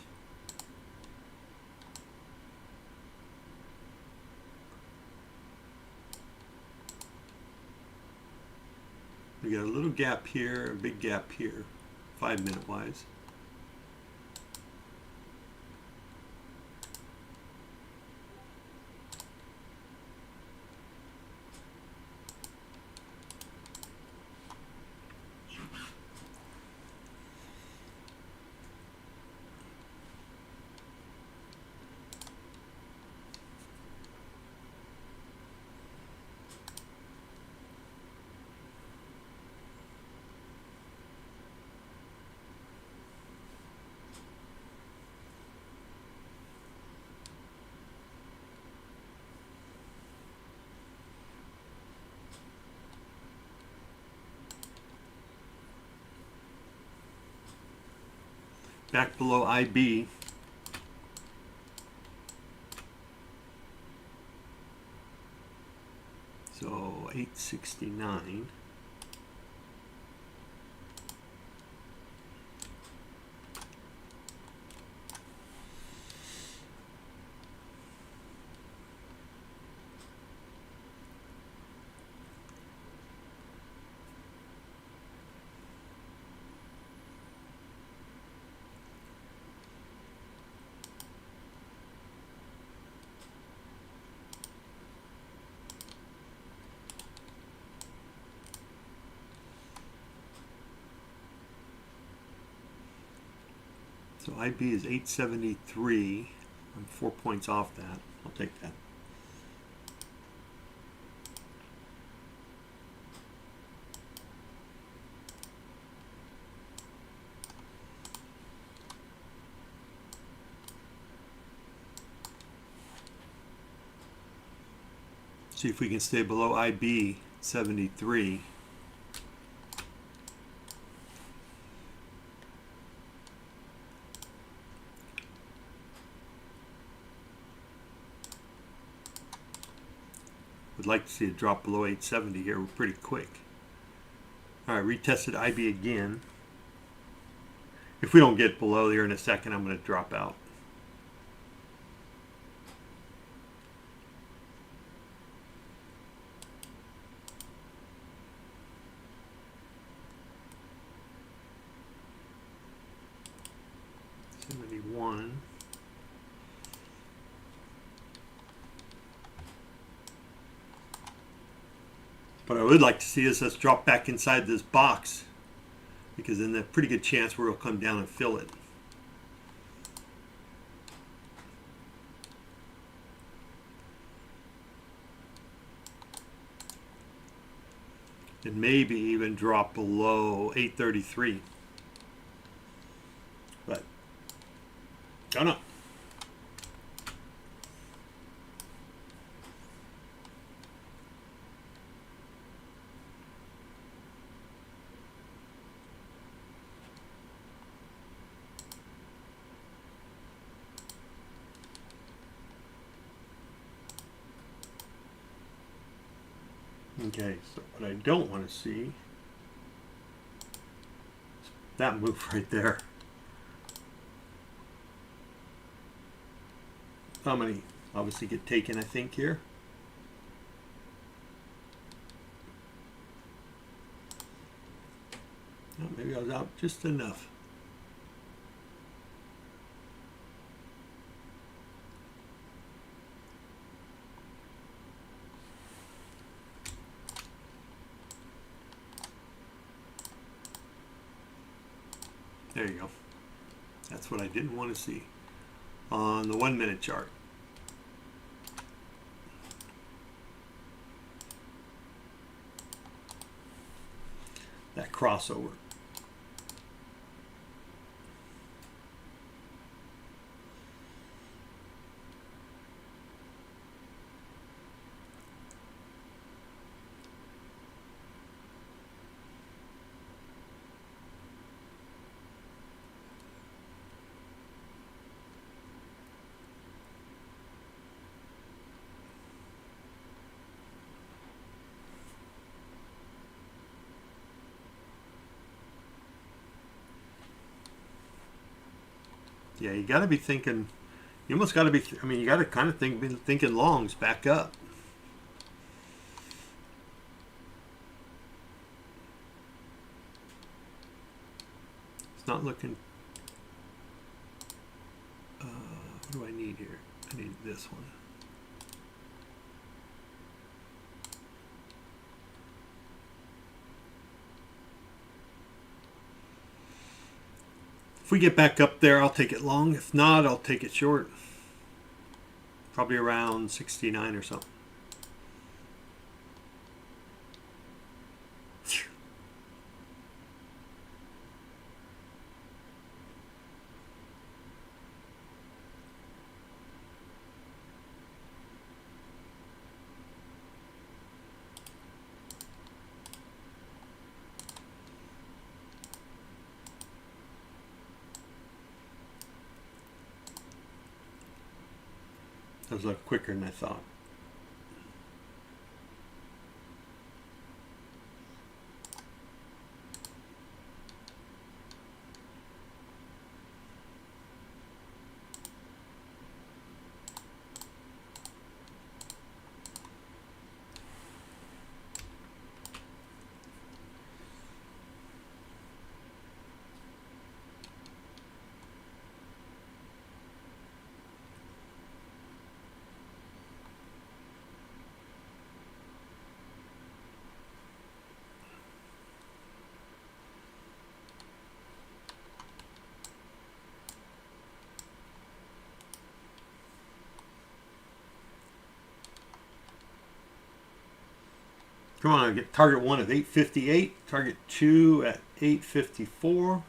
We got a little gap here, a big gap here, 5-minute wise. Back below IB. So 869. So IB is 873. I'm 4 points off that. I'll take that. See if we can stay below IB 73. Would like to see it drop below 870 here pretty quick. All right, retested IB again. If we don't get below here in a second, I'm going to drop out. '71. But I would like to see us drop back inside this box, because then there's a pretty good chance where it'll come down and fill it. And maybe even drop below 833. But don't know. Okay, so what I don't want to see is that move right there. How many obviously get taken, I think, here. Oh, maybe I was out just enough. There you go. That's what I didn't want to see on the 1 minute chart. That crossover. Yeah, you got to be thinking, you almost got to be, I mean, you got to kind of be thinking longs back up. It's not looking. What do I need here? I need this one. If we get back up there, I'll take it long. If not, I'll take it short. Probably around 69 or something. That was a lot quicker than I thought. Come on, I get target 1 at 858, target 2 at 854,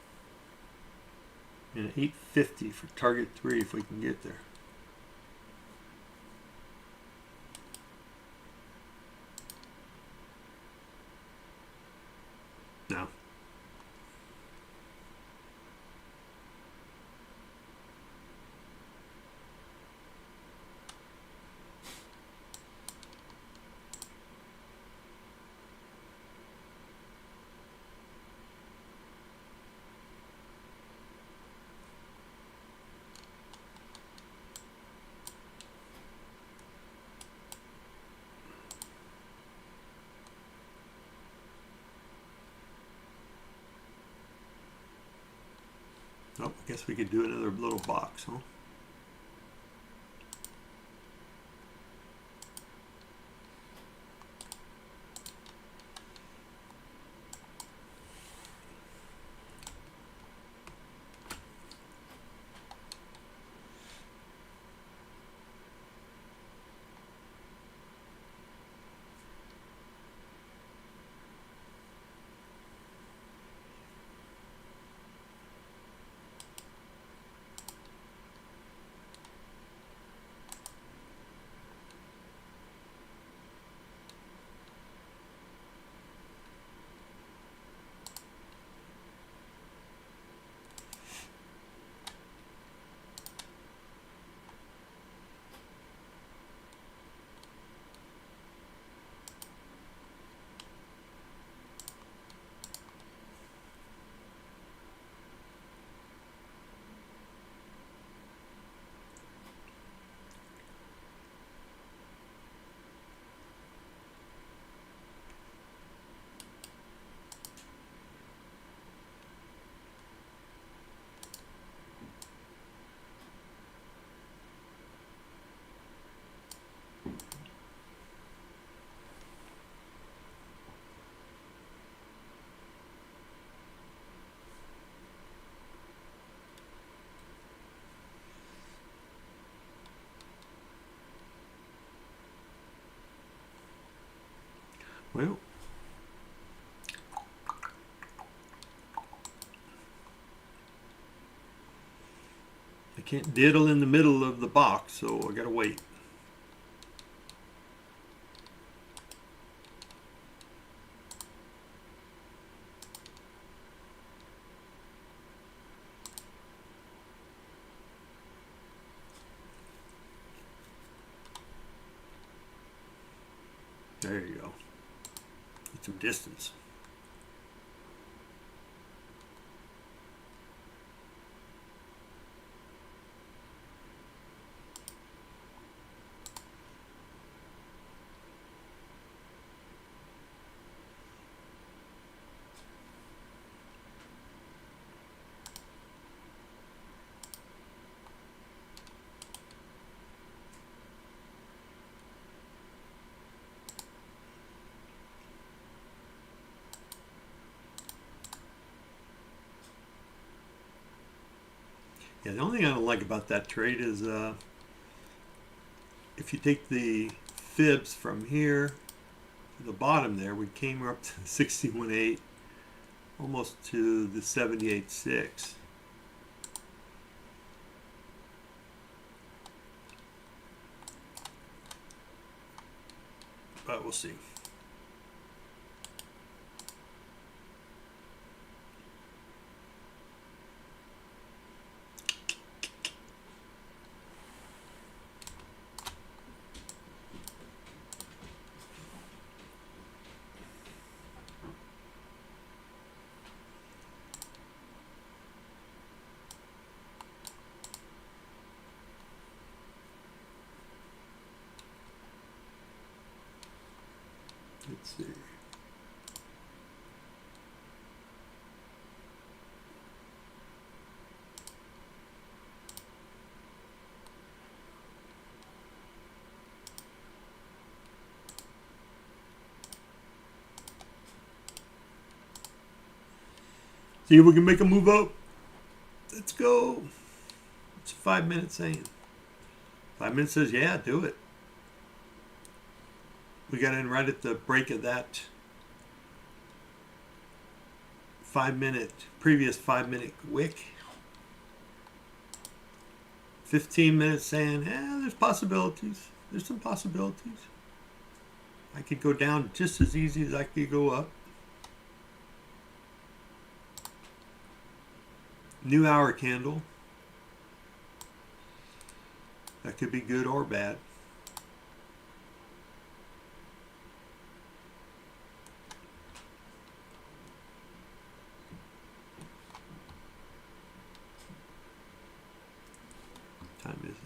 and 850 for target 3 if we can get there. No. Oh, I guess we could do another little box, huh? Well, I can't diddle in the middle of the box, so I gotta wait. There you go. Get some distance. Yeah, the only thing I don't like about that trade is if you take the fibs from here to the bottom there, we came up to 61.8, almost to the 78.6. But we'll see. Let's see. See if we can make a move up. Let's go. It's a 5 minute saying. 5 minutes says, yeah, do it. We got in right at the break of that previous 5 minute wick. 15 minutes saying, yeah, there's possibilities. There's some possibilities. I could go down just as easy as I could go up. New hour candle. That could be good or bad. Time is it?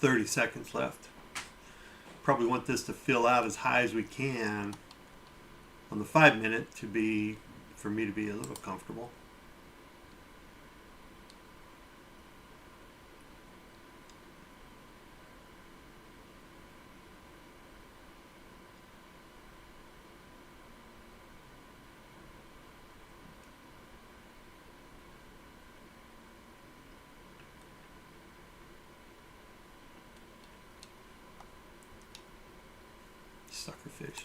.30 seconds left. Probably want this to fill out as high as we can on the 5 minute for me to be a little comfortable. Suckerfish.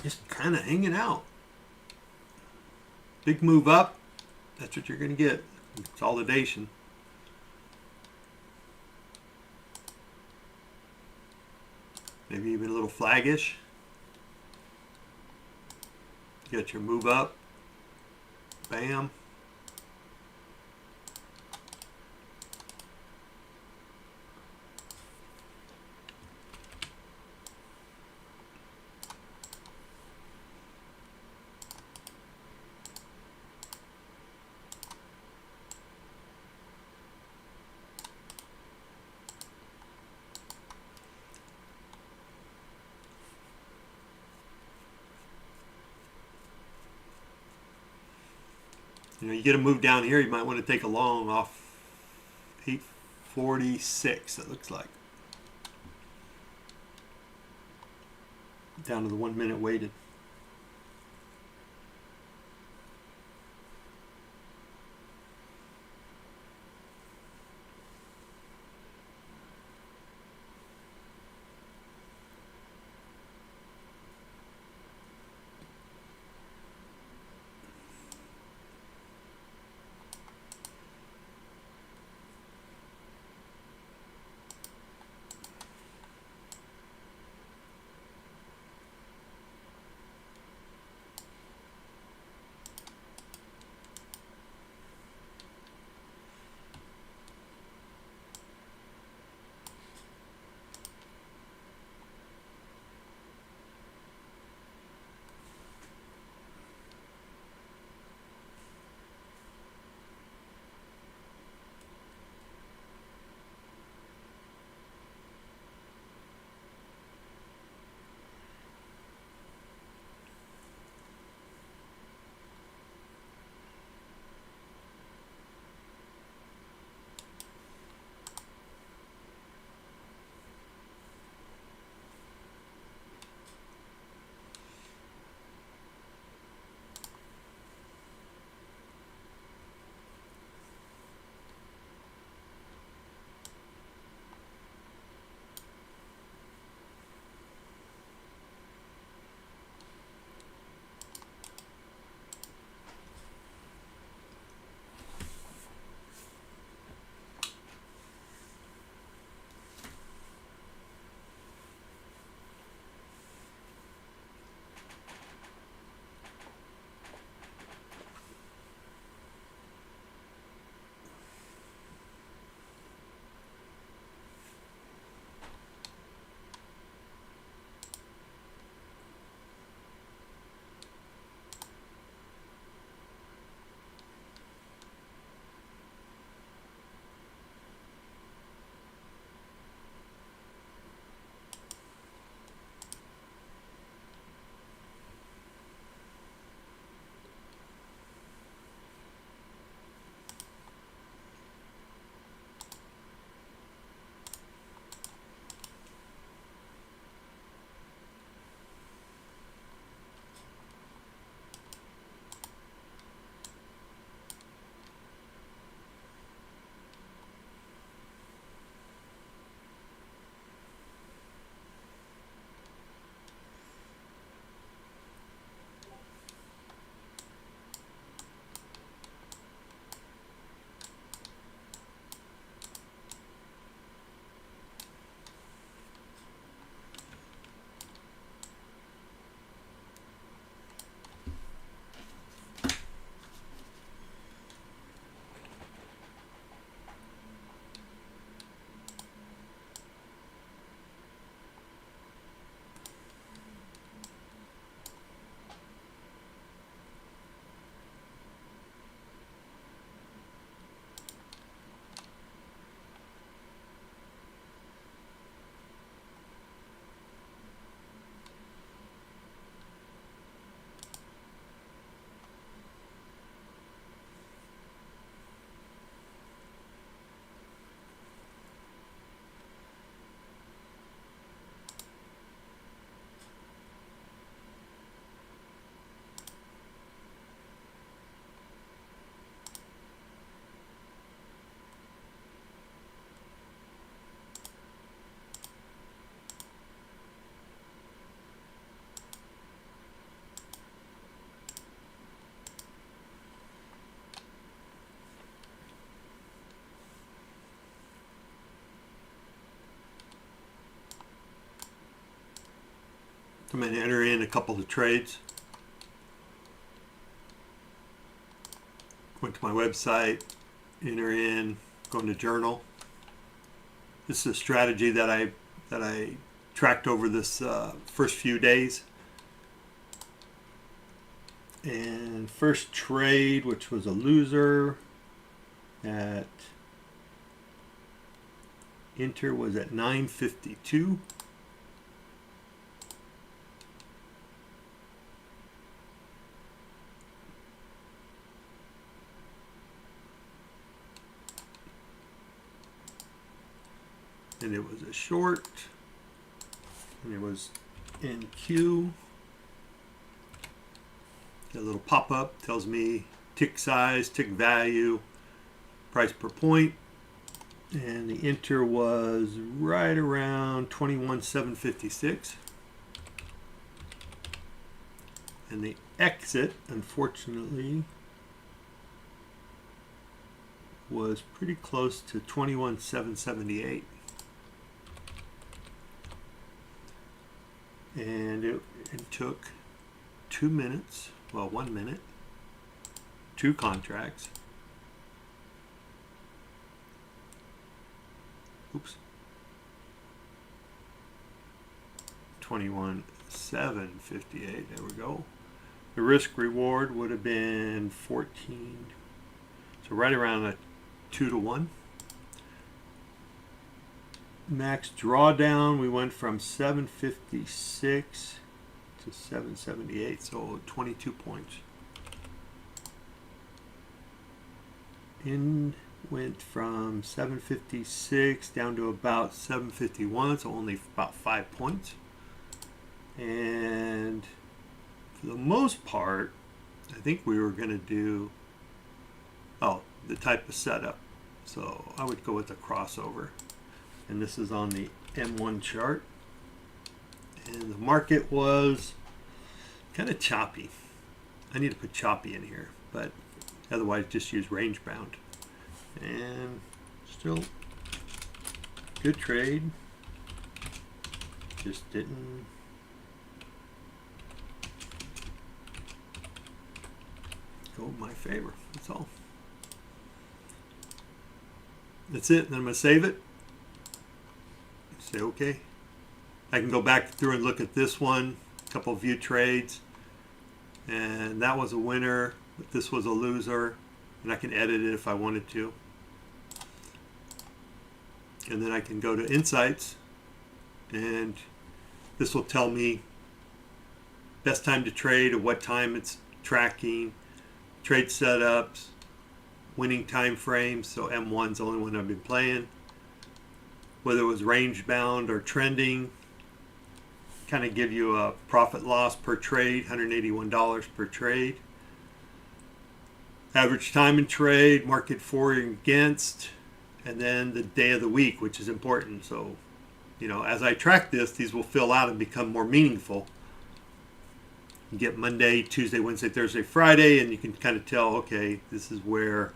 just kind of hanging out. Big move up, that's what you're going to get. Consolidation. Maybe even a little flaggish. Get your move up. Bam. You know, you get a move down here, you might want to take a long off 846, it looks like. Down to the 1 minute weighted. I'm going to enter in a couple of trades. Went to my website, enter in, go into journal. This is a strategy that I tracked over this first few days. And first trade, which was a loser at enter, was at 9:52. And it was a short, and it was in Q. A little pop-up tells me tick size, tick value, price per point, and the enter was right around 21,756. And the exit, unfortunately, was pretty close to 21,778. And it took 2 minutes, well, 1 minute, 2 contracts. Oops. 21,758, there we go. The risk reward would have been 14, so right around a 2 to 1. Max drawdown, we went from 756 to 778, so 22 points. In went from 756 down to about 751, so only about 5 points. And for the most part, I think we were going to do, the type of setup. So I would go with a crossover. And this is on the M1 chart. And the market was kind of choppy. I need to put choppy in here, but otherwise just use range bound. And still good trade. Just didn't go in my favor. That's all. That's it. Then I'm going to save it. Say okay. I can go back through and look at this one, a couple view trades, and that was a winner, but this was a loser, and I can edit it if I wanted to. And then I can go to insights, and this will tell me best time to trade, at what time it's tracking, trade setups, winning time frames. So M1's the only one I've been playing. Whether it was range bound or trending, kind of give you a profit loss per trade, $181 per trade. Average time in trade, market for and against, and then the day of the week, which is important. So, as I track this, these will fill out and become more meaningful. You get Monday, Tuesday, Wednesday, Thursday, Friday, and you can kind of tell, okay, this is where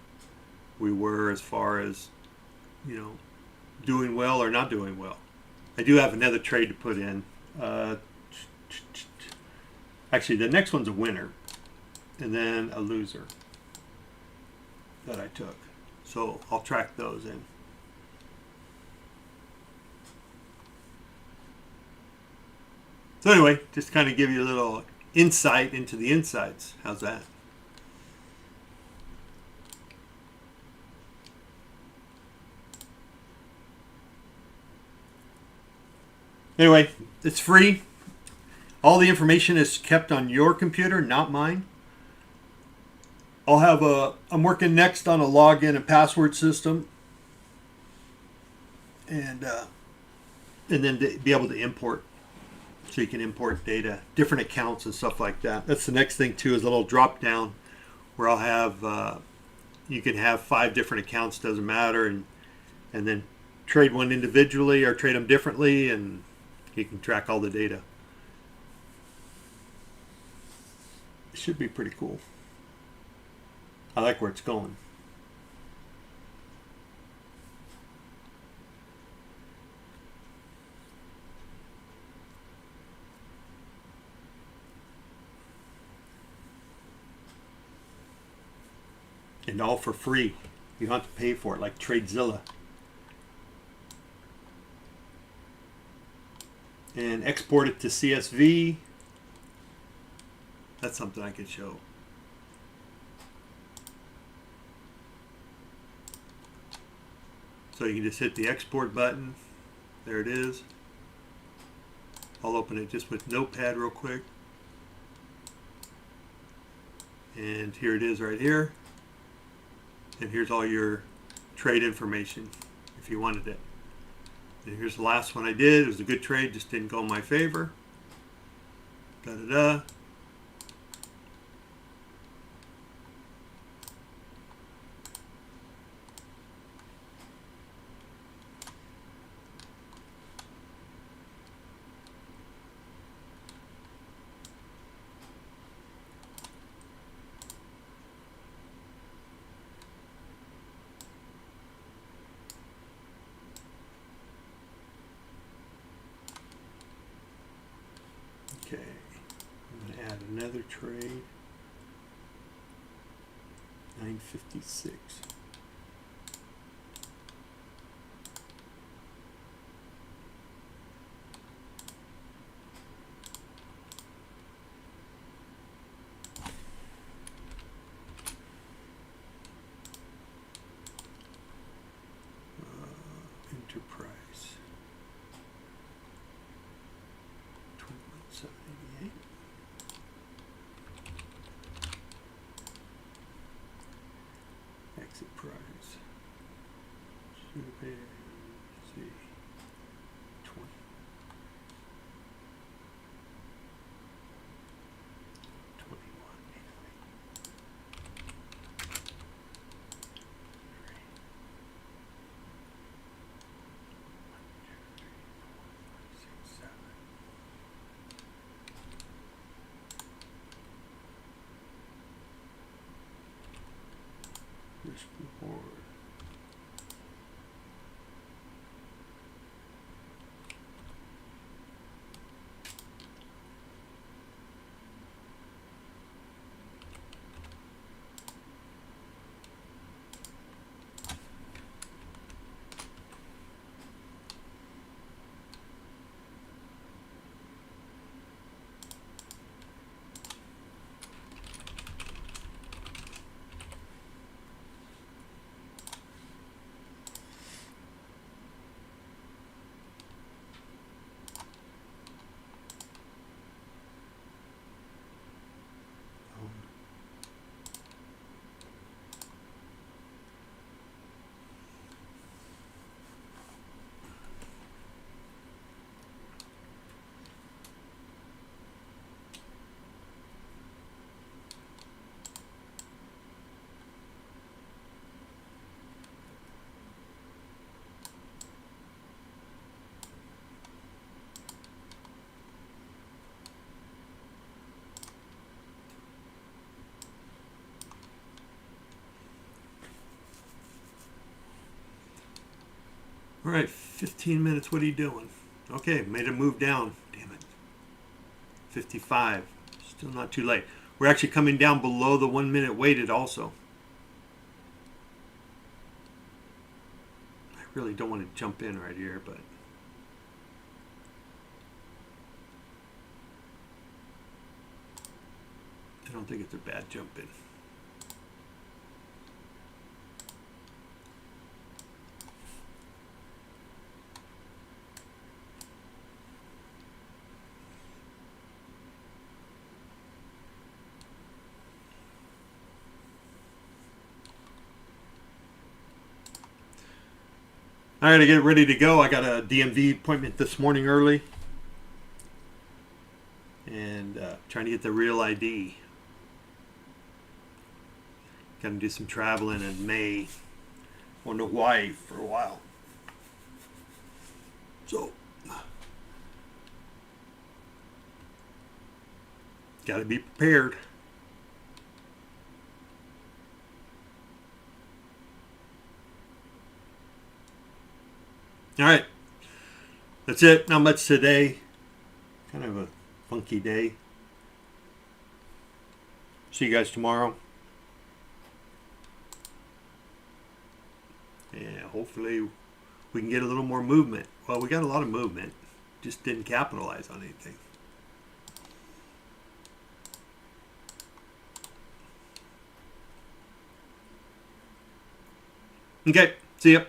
we were as far as, doing well or not doing well. I do have another trade to put in. Actually, the next one's a winner, and then a loser that I took. So I'll track those in. So anyway, just kind of give you a little insight into the insights. How's that? Anyway, it's free. All the information is kept on your computer, not mine. I'm working next on a login and password system, and then to be able to import, so you can import data, different accounts and stuff like that. That's the next thing too, is a little drop down where I'll have you can have 5 different accounts, doesn't matter, and then trade one individually or trade them differently, and you can track all the data. It should be pretty cool. I like where it's going. And all for free. You don't have to pay for it like TradeZilla. And export it to CSV. That's something I can show. So you can just hit the export button. There it is. I'll open it just with Notepad real quick. And here it is right here. And here's all your trade information if you wanted it. And here's the last one I did. It was a good trade, just didn't go in my favor. Da-da-da. Okay, I'm going to add another trade. 956. Enterprise. 21,788. Exit price. Should have paid, let's see, 20. 21. Risk reward. All right, 15 minutes. What are you doing? Okay, made a move down. Damn it. 55. Still not too late. We're actually coming down below the 1 minute weighted also. I really don't want to jump in right here, but I don't think it's a bad jump in. All right, I get ready to go. I got a DMV appointment this morning early. And trying to get the real ID. Got to do some traveling in May. Going to Hawaii for a while. So, got to be prepared. All right, that's it. Not much today. Kind of a funky day. See you guys tomorrow. and hopefully we can get a little more movement. Well, we got a lot of movement, just didn't capitalize on anything. Okay, see ya.